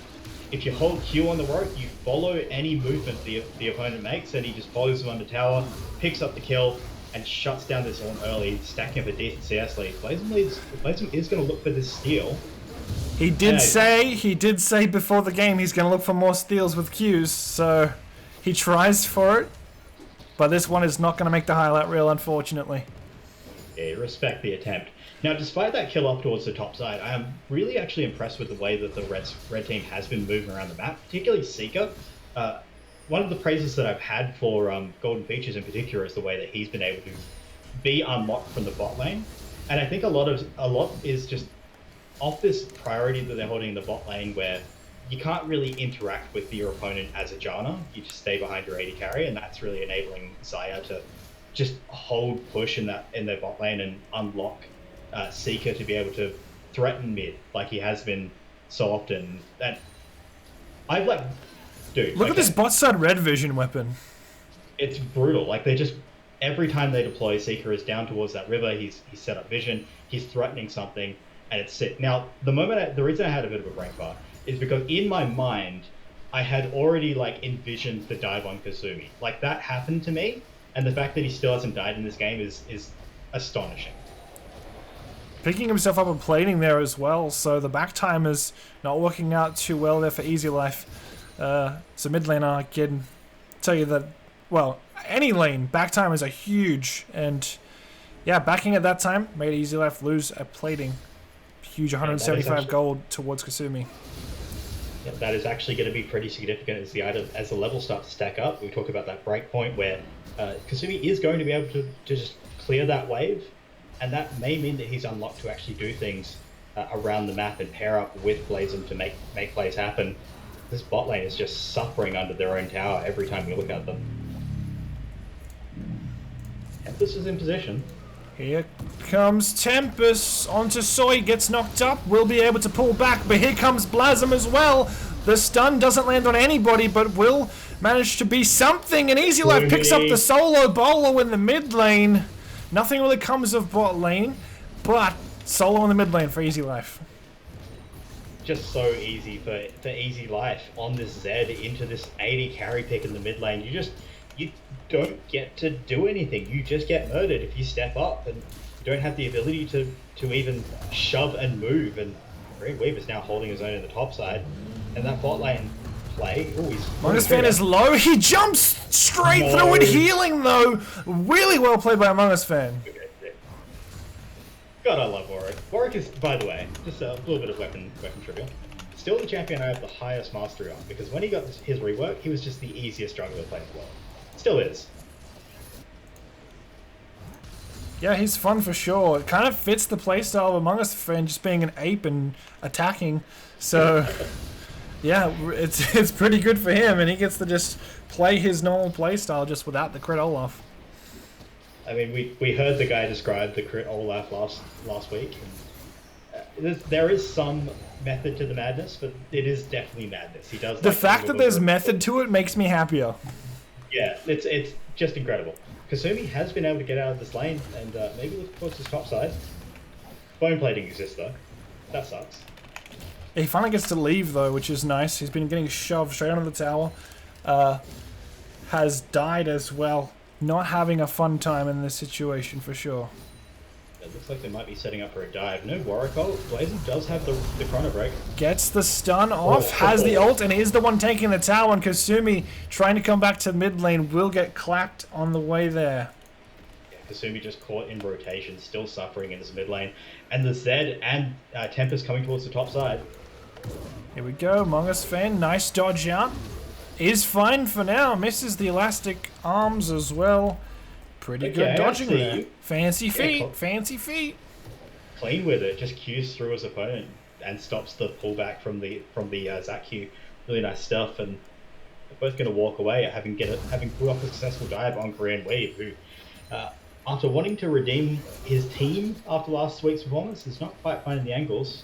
If you hold Q on the Warwick, you follow any movement the opponent makes, and he just follows him under tower, picks up the kill, and shuts down this Ornn early, stacking up a decent CS lead. Blazon is going to look for this steal. He did say before the game he's going to look for more steals with Qs, so he tries for it, but this one is not going to make the highlight reel, unfortunately. Yeah, respect the attempt. Now, despite that kill up towards the top side, I am really actually impressed with the way that the red team has been moving around the map, particularly Seeker. One of the praises that I've had for Golden Features in particular is the way that he's been able to be unlocked from the bot lane, and I think a lot is just off this priority that they're holding in the bot lane, where you can't really interact with your opponent as a Janna. You just stay behind your AD carry, and that's really enabling Zaya to just hold push in their bot lane and unlock Seeker to be able to threaten mid like he has been so often. That I've look at this bot side red vision weapon. It's brutal. Like, they just, every time they deploy, Seeker is down towards that river. He's set up vision. He's threatening something, and it's sick. Now, the reason I had a bit of a brain fart is because in my mind, I had already envisioned the dive on Kasumi. Like, that happened to me, and the fact that he still hasn't died in this game is astonishing. Picking himself up and plating there as well, so the back time is not working out too well there for Easy Life. So mid lane, I can tell you that, well, any lane, back timers are huge, and yeah, backing at that time made Easy Life lose a plating. Huge 175 gold towards Kasumi. Yeah, that is actually going to be pretty significant as the levels start to stack up. We talk about that break point where Kasumi is going to be able to just clear that wave, and that may mean that he's unlocked to actually do things around the map and pair up with Blazem to make plays happen. This bot lane is just suffering under their own tower every time we look at them. Tempest is in position. Here comes Tempest onto Soy, gets knocked up, will be able to pull back, but here comes Blazem as well. The stun doesn't land on anybody, but will manage to be something, and Easy Life picks up the solo bolo in the mid lane. Nothing really comes of bot lane, but solo in the mid lane for Easy Life. Just so easy for Easy Life on this Zed into this 80 carry pick in the mid lane. You don't get to do anything. You just get murdered if you step up, and you don't have the ability to even shove and move. And Green Weaver's now holding his own in the top side, and that bot lane play. Oh, he's Among Fan is low. He jumps straight through it, healing though. Really well played by Among Us Fan. God, I love Warwick. Warwick is, by the way, just a little bit of weapon trivia. Still the champion I have the highest mastery on, because when he got his rework, he was just the easiest jungler to play as well. Still is. Yeah, he's fun for sure. It kind of fits the playstyle of Among Us Fan, just being an ape and attacking. So, yeah, it's pretty good for him, and he gets to just play his normal playstyle just without the crit Olaf. I mean, we heard the guy describe the crit Olaf last week. There is some method to the madness, but it is definitely madness. He does. The fact that there's method to it makes me happier. Yeah, it's just incredible. Kasumi has been able to get out of this lane and maybe look towards his top side. Bone plating exists though. That sucks. He finally gets to leave though, which is nice. He's been getting shoved straight onto the tower. Has died as well. Not having a fun time in this situation for sure. It looks like they might be setting up for a dive. No Warwick ult. Blazem does have the chrono break. Gets the stun off, has the ult, and is the one taking the tower, and Kasumi trying to come back to mid lane will get clapped on the way there. Yeah, Kasumi just caught in rotation, still suffering in this mid lane. And the Zed and Tempest coming towards the top side. Here we go, Among Us Fan, nice dodge out. Is fine for now, misses the elastic arms as well. Pretty good dodging there. Fancy feet, fancy feet. Clean with it, just Qs through his opponent and stops the pullback from the Zac Q. Really nice stuff, and they're both going to walk away having pulled off a successful dive on Korean Wave, who, after wanting to redeem his team after last week's performance, is not quite finding the angles.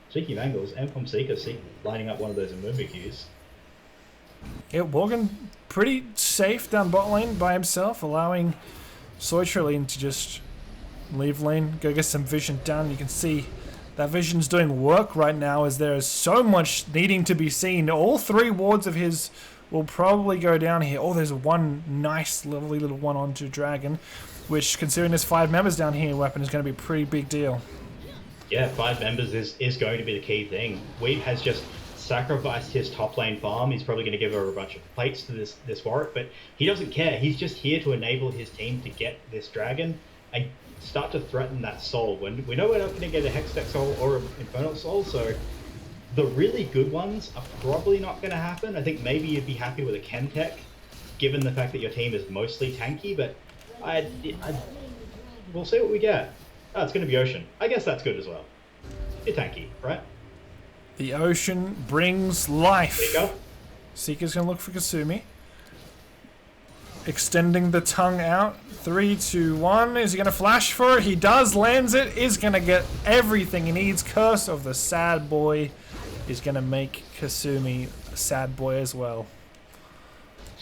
Speaking of angles, Mcom Seeker lining up one of those Amumba Qs. Yeah, walking pretty safe down bot lane by himself, allowing Soytrolene to just leave lane, go get some vision down. You can see that vision's doing work right now as there is so much needing to be seen. All three wards of his will probably go down here. Oh, there's one nice, lovely little one onto Dragon, which, considering there's 5 members down here, weapon is going to be a pretty big deal. Yeah, 5 members is going to be the key thing. Weave has just sacrificed his top lane farm. He's probably going to give her a bunch of plates to this Warwick, but he doesn't care. He's just here to enable his team to get this dragon and start to threaten that soul. When we know we're not going to get a Hextech soul or an Infernal soul, so the really good ones are probably not going to happen. I think maybe you'd be happy with a Chemtech, given the fact that your team is mostly tanky, but we'll see what we get. Oh, it's going to be Ocean. I guess that's good as well. You're tanky, right? The Ocean brings life. There you go. Seeker's going to look for Kasumi. Extending the tongue out. 3, 2, 1. Is he going to flash for it? He does. Lands it. Is going to get everything he needs. Curse of the Sad Boy is going to make Kasumi a sad boy as well.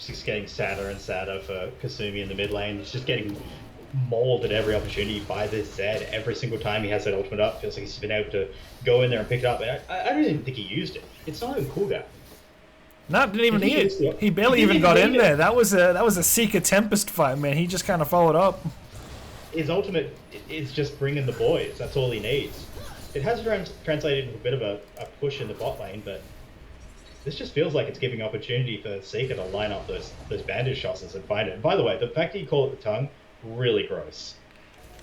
Just getting sadder and sadder for Kasumi in the mid lane. He's just getting mauled at every opportunity by this Zed. Every single time he has that ultimate up, feels like he's been able to go in there and pick it up. And I don't even think he used it. It's not even cooldown. No, didn't even need it. He barely even got in there. That was a Seeker Tempest fight, man. He just kind of followed up. His ultimate is just bringing the boys. That's all he needs. It has translated into a bit of a push in the bot lane, but this just feels like it's giving opportunity for Seeker to line up those bandage shots and find it. And by the way, the fact that you call it the tongue, really gross.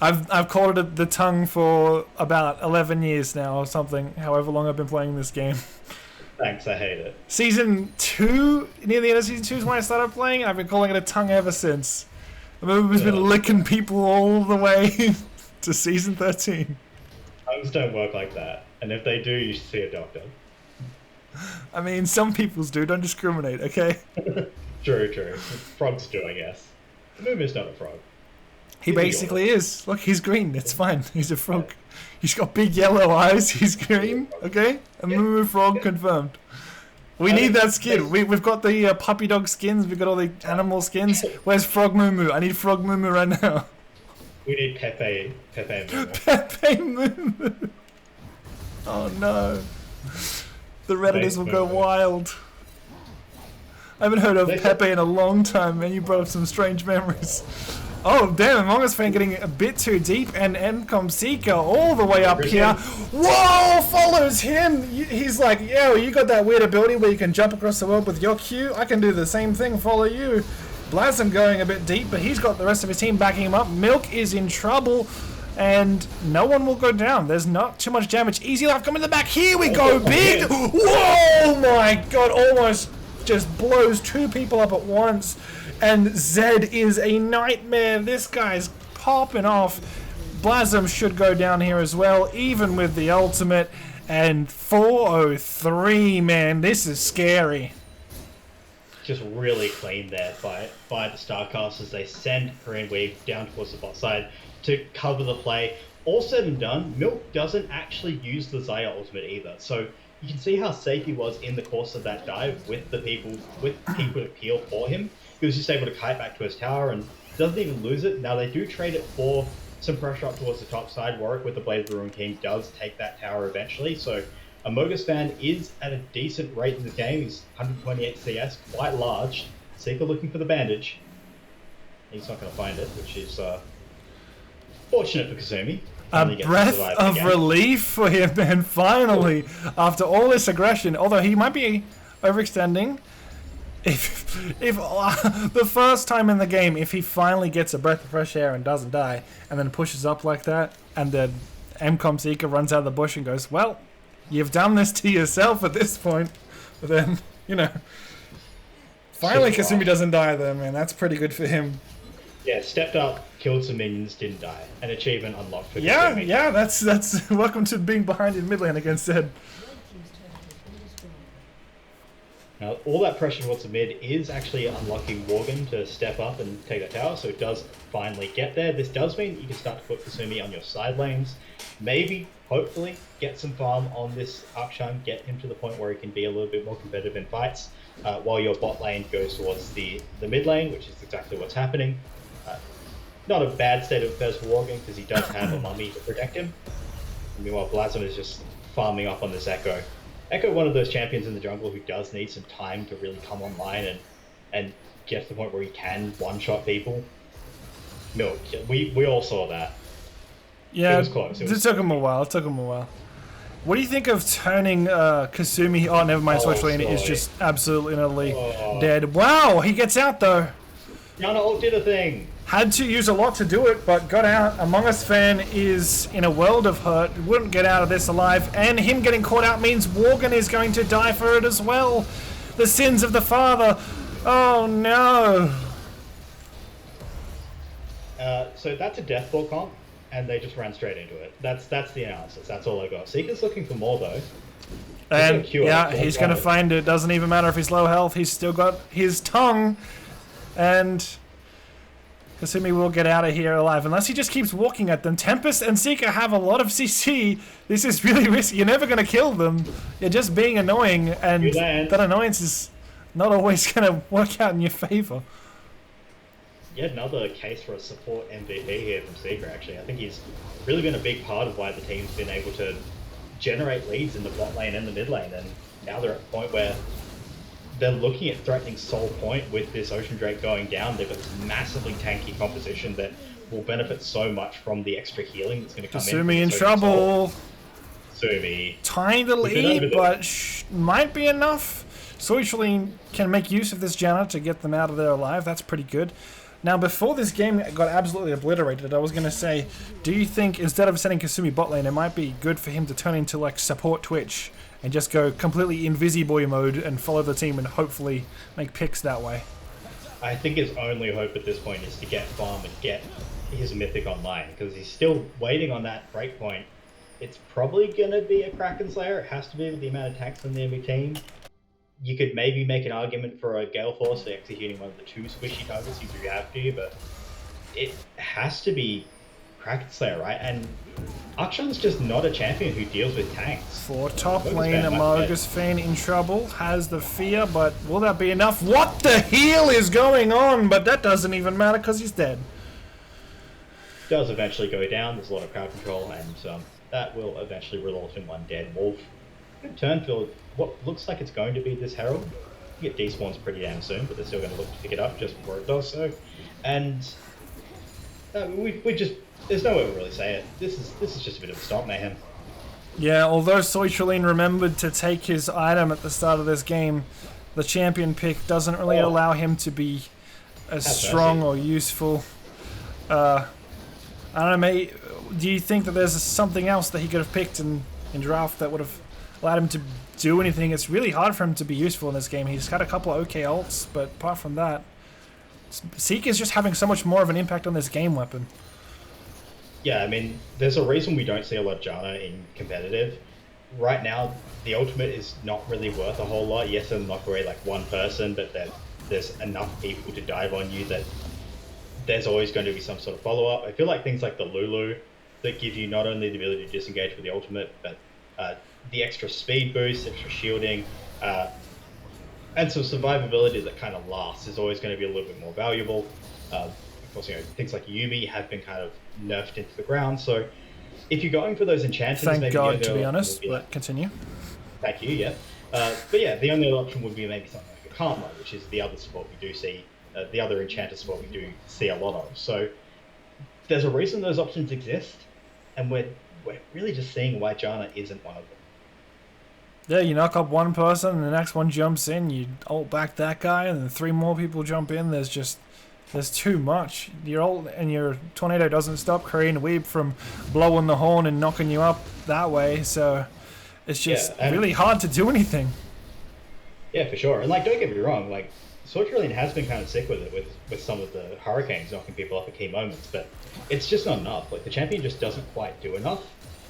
I've called it the tongue for about 11 years now or something, however long I've been playing this game. Thanks, I hate it. Season 2, near the end of Season 2 is when I started playing. I've been calling it a tongue ever since. The movie's been licking people all the way to Season 13. Tongues don't work like that. And if they do, you should see a doctor. I mean, some people's do. Don't discriminate, okay? True. Frogs do, I guess. The movie's not a frog. He basically is. Look, he's green. It's fine. He's a frog. He's got big yellow eyes. He's green. Okay? A moo frog confirmed. We need that skin. We've got the puppy dog skins. We've got all the animal skins. Where's Frog Moo Moo? I need Frog Moo Moo right now. We need Pepe Moo. Pepe Moo Moo. Oh no. The Redditors will go wild. I haven't heard of Pepe in a long time, man. You brought up some strange memories. Oh, damn, Among Us fan getting a bit too deep, and Mcom Seeker all the way up here. Whoa, follows him. He's like, yo, you got that weird ability where you can jump across the world with your Q? I can do the same thing, follow you. Blasm going a bit deep, but he's got the rest of his team backing him up. Milk is in trouble, and no one will go down. There's not too much damage. Easy Life coming in the back. Here we go, big. Whoa, my God, almost just blows 2 people up at once. And Zed is a nightmare. This guy's popping off. Blasm should go down here as well, even with the ultimate. And 403, man, this is scary. Just really clean there by the Starcasters. They send Korean Weave down towards the bot side to cover the play. All said and done, Milk doesn't actually use the Xayah ultimate either. So you can see how safe he was in the course of that dive with people to peel for him. He was just able to kite back to his tower and doesn't even lose it. Now they do trade it for some pressure up towards the top side. Warwick with the Blade of the Ruin King does take that tower eventually. So Amogus fan is at a decent rate in the game. He's 128 CS, quite large. Seeker looking for the bandage. He's not going to find it, which is fortunate for Kazumi. A breath of relief for him, man, finally. After all this aggression, although he might be overextending. If the first time in the game, if he finally gets a breath of fresh air and doesn't die, and then pushes up like that, and then Mcom Seeker runs out of the bush and goes, well, you've done this to yourself at this point. But then, you know, finally Kasumi doesn't die though, man. That's pretty good for him. Yeah, stepped up, killed some minions, didn't die. An achievement unlocked for Kasumi. Yeah, that's welcome to being behind in mid lane against Zed. Now, all that pressure towards the mid is actually unlocking Worgen to step up and take that tower, so it does finally get there. This does mean you can start to put Kasumi on your side lanes. Maybe, hopefully, get some farm on this Akshan, get him to the point where he can be a little bit more competitive in fights, while your bot lane goes towards the mid lane, which is exactly what's happening. Not a bad state of affairs for Worgen, because he does have a mummy to protect him. Meanwhile, Blasm is just farming up on this Echo. Echo, one of those champions in the jungle who does need some time to really come online and get to the point where he can one-shot people. Milk, we all saw that. Yeah, it was close. It took him a while. What do you think of turning Kasumi? Oh, never mind. Switch lane is just absolutely and utterly dead. Wow, he gets out though. Yana ult did a thing. Had to use a lot to do it, but got out. Among Us fan is in a world of hurt. Wouldn't get out of this alive. And him getting caught out means Worgen is going to die for it as well. The sins of the father. Oh no. So that's a deathball comp, and they just ran straight into it. That's the analysis. That's all I got. Seeker's looking for more though. And yeah, he's going to find it. Doesn't even matter if he's low health. He's still got his tongue. And Kasumi will get out of here alive unless he just keeps walking at them. Tempest and Seeker have a lot of CC. This is really risky. You're never going to kill them. You're just being annoying, and that annoyance is not always going to work out in your favor. Yet another case for a support MVP here from Seeker, actually. I think he's really been a big part of why the team's been able to generate leads in the bot lane and the mid lane, and now they're at the point where they're looking at threatening Soul Point with this Ocean Drake going down. They've got this massively tanky composition that will benefit so much from the extra healing that's going to come in trouble. Kasumi. Tying the lead, but might be enough. Soichlin can make use of this Janna to get them out of there alive. That's pretty good. Now, before this game got absolutely obliterated, I was going to say, do you think instead of sending Kasumi bot lane, it might be good for him to turn into like support Twitch and just go completely Invisiboy mode and follow the team and hopefully make picks that way? I think his only hope at this point is to get farm and get his mythic online, because he's still waiting on that breakpoint. It's probably going to be a Kraken Slayer. It has to be with the amount of tanks on the enemy team. You could maybe make an argument for a Gale Force for executing one of the 2 squishy targets if you have to, but it has to be Kraken Slayer, right? And Akshan's just not a champion who deals with tanks. For top lane, Amogus Fan in trouble, has the fear, but will that be enough? What the hell is going on? But that doesn't even matter because he's dead. Does eventually go down, there's a lot of crowd control, and that will eventually result in one dead wolf. Good turn for what looks like it's going to be this Herald. You get despawns pretty damn soon, but they're still going to look to pick it up just before it does so. And we just, there's no way to really say it. This is just a bit of a stop mayhem. Yeah, although Soitraline remembered to take his item at the start of this game, the champion pick doesn't really allow him to be as strong or useful. I don't know, mate. Do you think that there's something else that he could have picked in draft that would have allowed him to do anything? It's really hard for him to be useful in this game. He's had a couple of okay ults, but apart from that, Seek is just having so much more of an impact on this game weapon. Yeah, I mean, there's a reason we don't see a lot of Janna in competitive. Right now, the ultimate is not really worth a whole lot. Yes, it'll knock away like one person, but there's enough people to dive on you that there's always going to be some sort of follow-up. I feel like things like the Lulu that give you not only the ability to disengage with the ultimate, but the extra speed boost, extra shielding, and some survivability that kind of lasts is always going to be a little bit more valuable. Of course, you know, things like Yumi have been kind of nerfed into the ground, so if you're going for those enchantments... Thank God, to be honest, but continue. Thank you, yeah. But yeah, the only other option would be maybe something like a Karma, which is the other support we do see, the other enchanter support we do see a lot of. So there's a reason those options exist, and we're really just seeing why Janna isn't one of them. Yeah, you knock up one person and the next one jumps in, you ult back that guy, and then 3 more people jump in. There's too much. Your ult and your tornado doesn't stop Korean Weeb from blowing the horn and knocking you up that way, so it's just really hard to do anything. Yeah, for sure. And like, don't get me wrong, like, Soitraline has been kind of sick with it, with some of the hurricanes knocking people up at key moments, but it's just not enough. Like, the champion just doesn't quite do enough.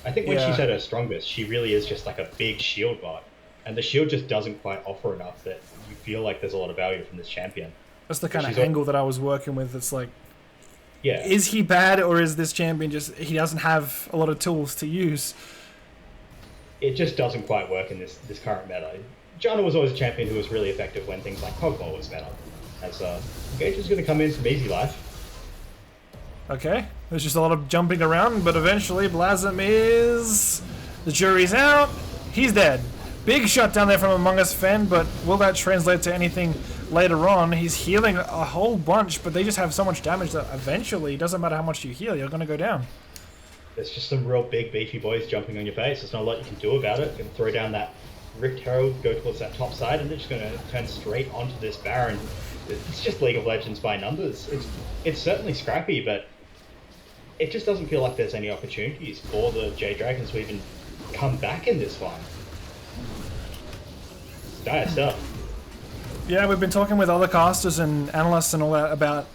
I think when she's at her strongest, she really is just like a big shield bot, and the shield just doesn't quite offer enough that you feel like there's a lot of value from this champion. That's the kind of angle that I was working with. It's like, is he bad, or is this champion just, he doesn't have a lot of tools to use? It just doesn't quite work in this current meta. Janna was always a champion who was really effective when things like Pogmore was meta. As Gage is going to come in some easy life. Okay, there's just a lot of jumping around, but eventually Blasm is... The jury's out. He's dead. Big shot down there from Among Us Fen, but will that translate to anything later on? He's healing a whole bunch, but they just have so much damage that eventually, it doesn't matter how much you heal, you're going to go down. There's just some real big beefy boys jumping on your face. There's not a lot you can do about it. Going to throw down that Rift Herald, go towards that top side, and they're just going to turn straight onto this Baron. It's just League of Legends by numbers. It's certainly scrappy, but it just doesn't feel like there's any opportunities for the Jade Dragons to even come back in this one. It's dire stuff. Yeah, we've been talking with other casters and analysts and all that about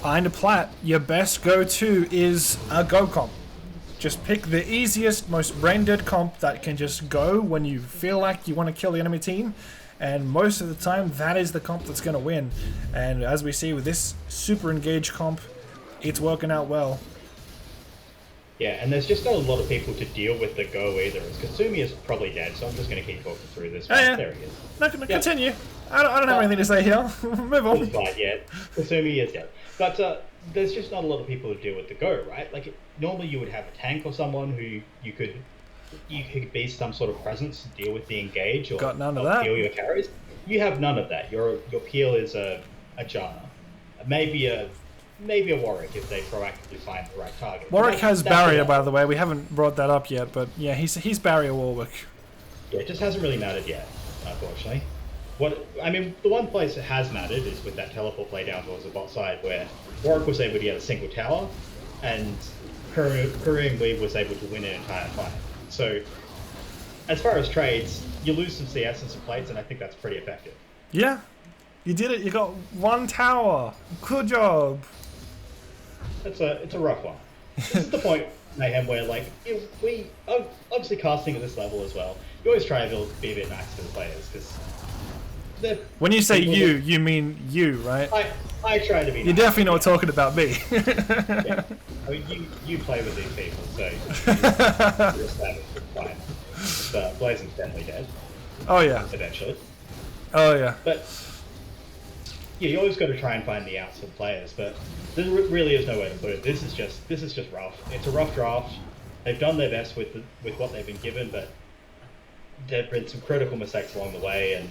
Iron Plat. Your best go-to is a go comp. Just pick the easiest, most brain-dead comp that can just go when you feel like you want to kill the enemy team. And most of the time, that is the comp that's going to win. And as we see with this super engaged comp, it's working out well. Yeah, and there's just not a lot of people to deal with the go either. Kasumi is probably dead, so I'm just going to keep talking through this. Yeah. There he is. No, continue. I don't have anything to say here. Move on. Kasumi is dead. But there's just not a lot of people to deal with the go, right? Like, normally you would have a tank or someone who you could be some sort of presence to deal with the engage or got none of that. Peel your carries. You have none of that. Your peel is a Janna. Maybe a Warwick if they proactively find the right target. Warwick has barrier, by the way. We haven't brought that up yet, but yeah, he's barrier Warwick. Yeah, it just hasn't really mattered yet, unfortunately. The one place that has mattered is with that teleport play down towards the bot side, where Warwick was able to get a single tower, and Korean Lee was able to win an entire fight. So, as far as trades, you lose some CS and some plates, and I think that's pretty effective. Yeah, you did it. You got one tower. Good job. It's a rough one. This is the point, Mayhem, where we obviously casting at this level as well. You always try to be a bit nice to the players because. When you say you mean you, right? I try to be. You're definitely not talking about me. Yeah. I mean, you play with these people, so you're established, fine. But Blazing's definitely dead. Oh yeah. Eventually. Oh yeah. But yeah, you always got to try and find the outs for players, but there really is no way to put it. This is just rough. It's a rough draft. They've done their best with what they've been given, but there've been some critical mistakes along the way, and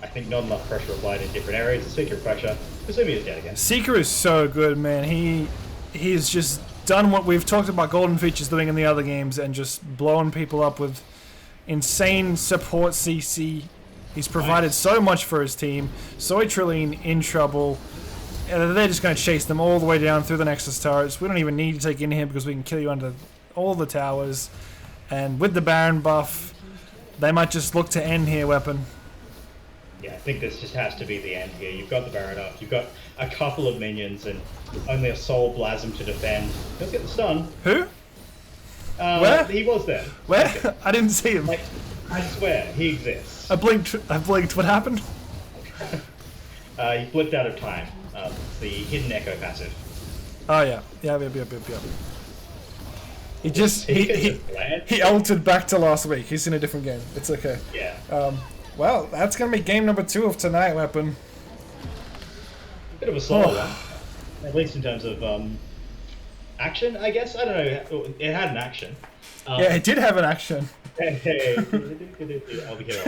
I think not enough pressure applied in different areas. The Seeker pressure. Kasumi is dead again. Seeker is so good, man. He's just done what we've talked about Golden Features doing in the other games, and just blowing people up with insane support CC. He's provided so much for his team. Soy Trillion in trouble. And they're just going to chase them all the way down through the Nexus turrets. We don't even need to take in here because we can kill you under all the towers. And with the Baron buff, they might just look to end here, Weapon. Yeah, I think this just has to be the end here. You've got the Baron up, you've got a couple of minions, and only a Soul Blasm to defend. Let's get the stun. Who? Where? He was there. Where? Okay. I didn't see him. I swear, he exists. I blinked. What happened? He flipped out of time. The hidden echo passive. Oh yeah. Yeah. He altered back to last week. He's in a different game. It's okay. Yeah. Well, that's gonna be game number 2 of tonight, Weapon. Bit of a slower one, at least in terms of action. I guess I don't know. It had an action. Yeah, it did have an action. Hey, I'll be here.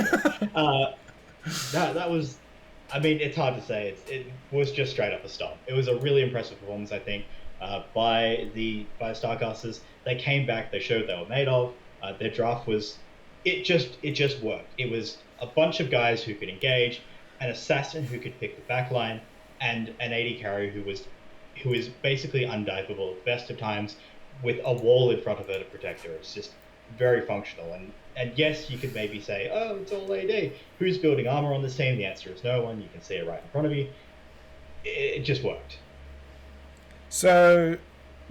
That was. I mean, it's hard to say. It was just straight up a stomp. It was a really impressive performance, I think, by the Starcasters. They came back. They showed what they were made of. Their draft was. It just worked. It was a bunch of guys who could engage, an assassin who could pick the backline, and an AD carry who is basically undiveable at the best of times, with a wall in front of her to protect her. It's just very functional. And yes, you could maybe say, oh, it's all AD. Who's building armor on this team? The answer is no one. You can see it right in front of you. It just worked. So,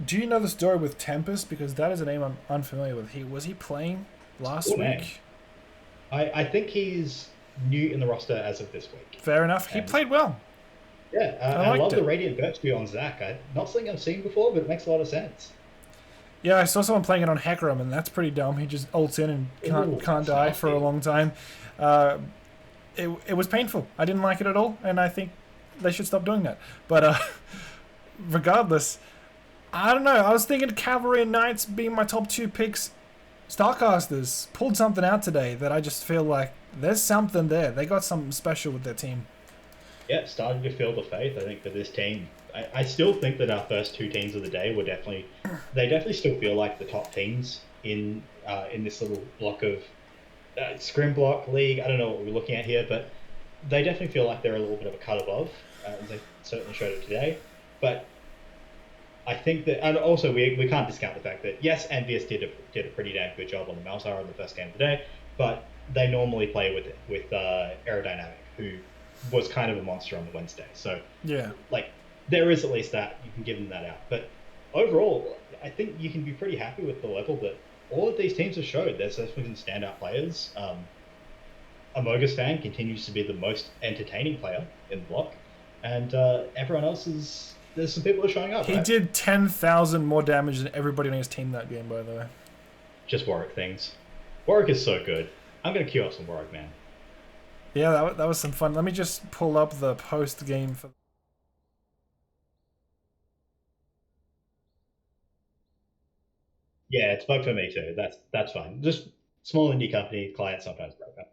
do you know the story with Tempest? Because that is a name I'm unfamiliar with. Was he playing last week? I think he's new in the roster as of this week. Fair enough. He played well. Yeah, I love the Radiant Virtue on Zac. Not something I've seen before, but it makes a lot of sense. Yeah, I saw someone playing it on Hecarim, and that's pretty dumb. He just ults in and can't die for a long time. It was painful. I didn't like it at all, and I think they should stop doing that. But regardless, I don't know. I was thinking Cavalry and Knights being my top 2 picks. Starcasters pulled something out today that I just feel like there's something there. They got something special with their team. Yeah, starting to feel the faith, I think, for this team. I still think that our first 2 teams of the day were definitely still feel like the top teams in this little block of scrim block league. I don't know what we're looking at here, but they definitely feel like they're a little bit of a cut above. They certainly showed it today. But I think that, and also we can't discount the fact that yes, Envious did a pretty damn good job on the Malzahar in the first game of the day, but they normally play with Aerodynamic, who was kind of a monster on the Wednesday. So yeah, there is at least that. You can give them that out. But overall, I think you can be pretty happy with the level that all of these teams have showed. There's definitely some standout players. Amogus Fan continues to be the most entertaining player in the block. And everyone else there's some people who are showing up. He did 10,000 more damage than everybody on his team that game, by the way. Just Warwick things. Warwick is so good. I'm going to queue up some Warwick, man. Yeah, that was some fun. Let me just pull up the post game for. Yeah, it's bugged for me too. That's fine. Just small indie company clients sometimes break up.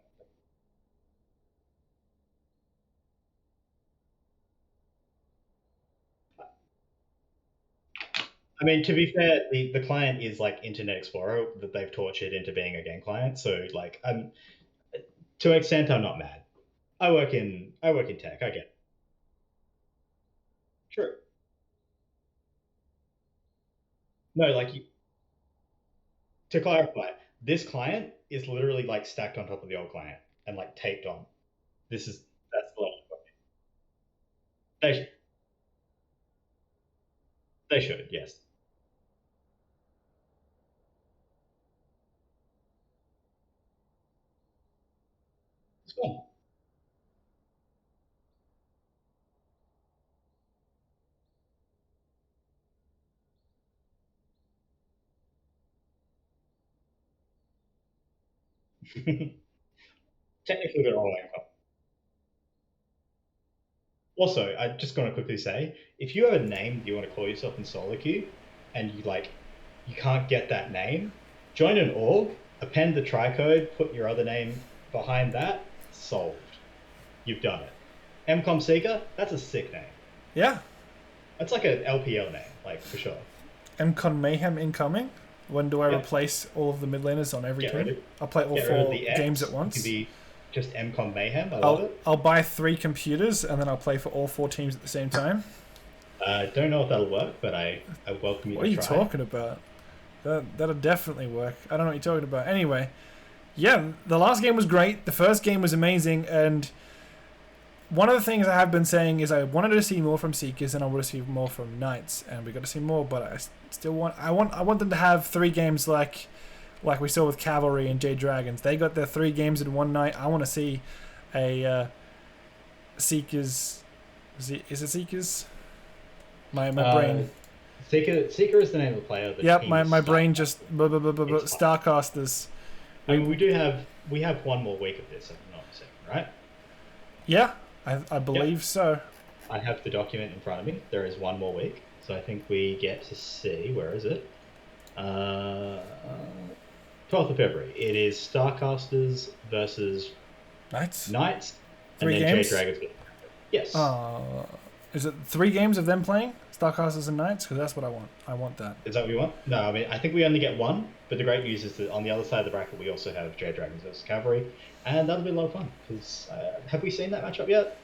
I mean, to be fair, the client is like Internet Explorer that they've tortured into being a game client. So to an extent, I'm not mad. I work in tech. I get it. True. No, like to clarify, this client is literally like stacked on top of the old client and like taped on. That's the level. They sh- they should, yes. It's fun. Technically, they're all like. Also, I just gonna quickly say, if you have a name you want to call yourself in solo queue, and you can't get that name, join an org, append the tricode, put your other name behind that, solved. You've done it. Mcom Seeker, that's a sick name. Yeah. That's like an LPL name, like for sure. Mcom Mayhem incoming. When do I Yep. replace all of the mid laners on every Get team? rid of- I'll play all Get rid of 4 the X. games at It once. could be just Mcom Mayhem. I love it. I'll buy 3 computers and then I'll play for all 4 teams at the same time. Don't know if that'll work, but I welcome you What to are you try. talking about? That'll definitely work. I don't know what you're talking about. Anyway, yeah, the last game was great. The first game was amazing, and one of the things I have been saying is I wanted to see more from Seekers and I wanted to see more from Knights, and we got to see more. But I still want them to have 3 games like we saw with Cavalry and Jade Dragons. They got their 3 games in one night. I want to see a Seekers. Is it Seekers? My brain. Seeker is the name of the player. The Yep, team my is brain Starcasters. just Starcasters. I mean, we have one more week of this, if I'm not mistaken, right? Yeah, I believe so. I have the document in front of me. There is one more week, so I think we get to see, where is it? 12th of February. It is Starcasters versus Knights. Knights, 3 and then games? Jade Dragons. Yes. Is it 3 games of them playing Starcasters and Knights? Because that's what I want. I want that. Is that what you want? No, I mean, I think we only get one, but the great news is that on the other side of the bracket, we also have Jade Dragons versus Cavalry, and that'll be a lot of fun, because have we seen that matchup yet?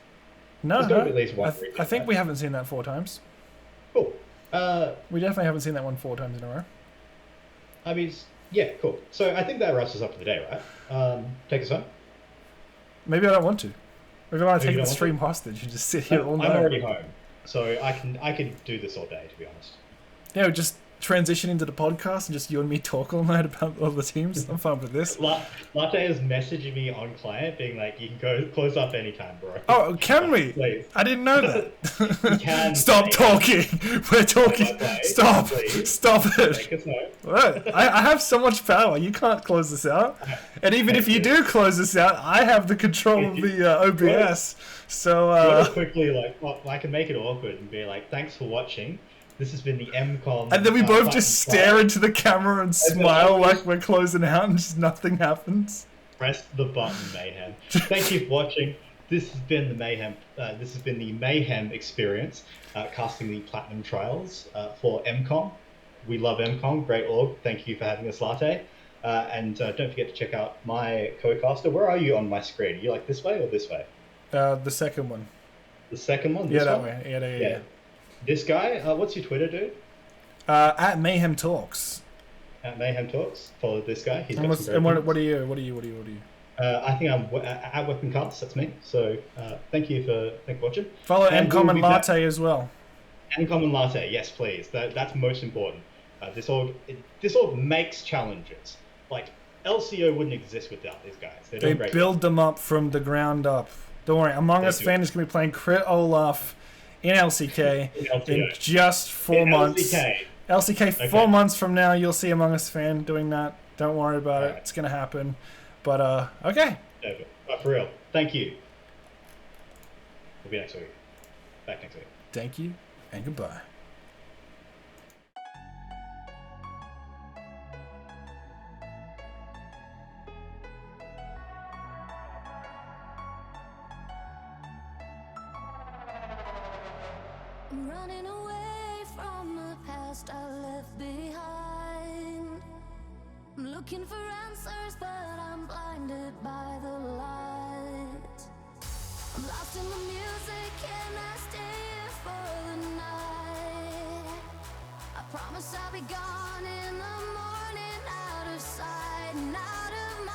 No, There's gotta be at least one I think replay. we haven't seen that 4 times. Cool. We definitely haven't seen that one 4 times in a row. I mean, yeah, cool. So I think that wraps us up for the day, right? Take us home. Maybe I don't want to. Maybe I want to Maybe take you the don't want stream hostage and just sit here all night. I'm already home, so I can do this all day, to be honest. Yeah, just transition into the podcast and just you and me talk all night about all the teams. I'm fine with this. Latte is messaging me on client, being like, "You can go close up anytime, bro." Oh, can we? Please. I didn't know that. can Stop talking. We're talking. Play, Stop. please. Stop it. Take us home. What? I have so much power. You can't close this out. And even if you do close this out, I have the control of the OBS. So, Really quickly, like, well, I can make it awkward and be like, "Thanks for watching. This has been the Mcom." and then we both just stare into the camera and then smile I like we're closing out and just nothing happens. Press the button, Mayhem. Thank you for watching. This has been the Mayhem. This has been the Mayhem experience, casting the Platinum Trials for Mcom. We love Mcom. Great org. Thank you for having us, Latte. And don't forget to check out my co-caster. Where are you on my screen? Are you like this way or this way? The second one. The second one. Yeah, This that one? way. Yeah. This guy. What's your Twitter, dude? At Mayhem Talks. At Mayhem Talks. Follow this guy. He's got And some great what are things. you? I think I'm at WeaponXVX. That's me. So thank you for watching. Follow And Mcom we'll and be back- Latte as well. And Common Latte, yes, please. That's most important. This org makes challenges. Like LCO wouldn't exist without these guys. They're They doing great. build them up from the ground up. Don't worry, Among Us do. Fan is going to be playing Crit Olaf in LCK In LCK. in just 4 In months. LCK. LCK, Okay. 4 months from now, you'll see Among Us Fan doing that. Don't worry about it. Alright. It's going to happen. But, okay. No, but for real, thank you. We'll be next week. Back next week. Thank you, and goodbye. I'm running away from the past I left behind. I'm looking for answers, but I'm blinded by the light. lost in the music, can I stay here for the night? I promise I'll be gone in the morning, out of sight and out of mind.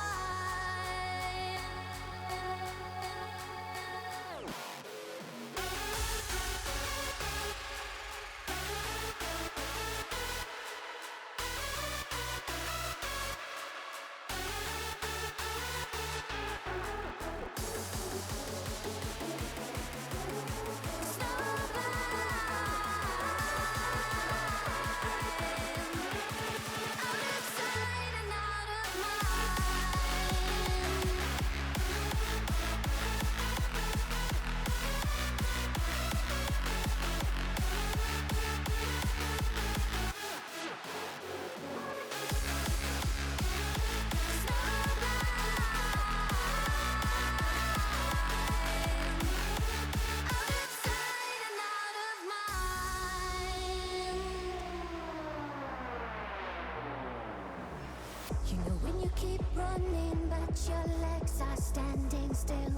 You know when you keep running but your legs are standing still.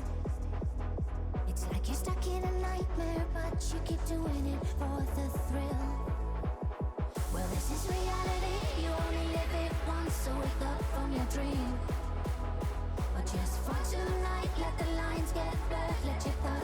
It's like you're stuck in a nightmare but you keep doing it for the thrill. Well, this is reality, you only live it once, so wake up from your dream. But just for tonight, let the lines get blurred, let your thoughts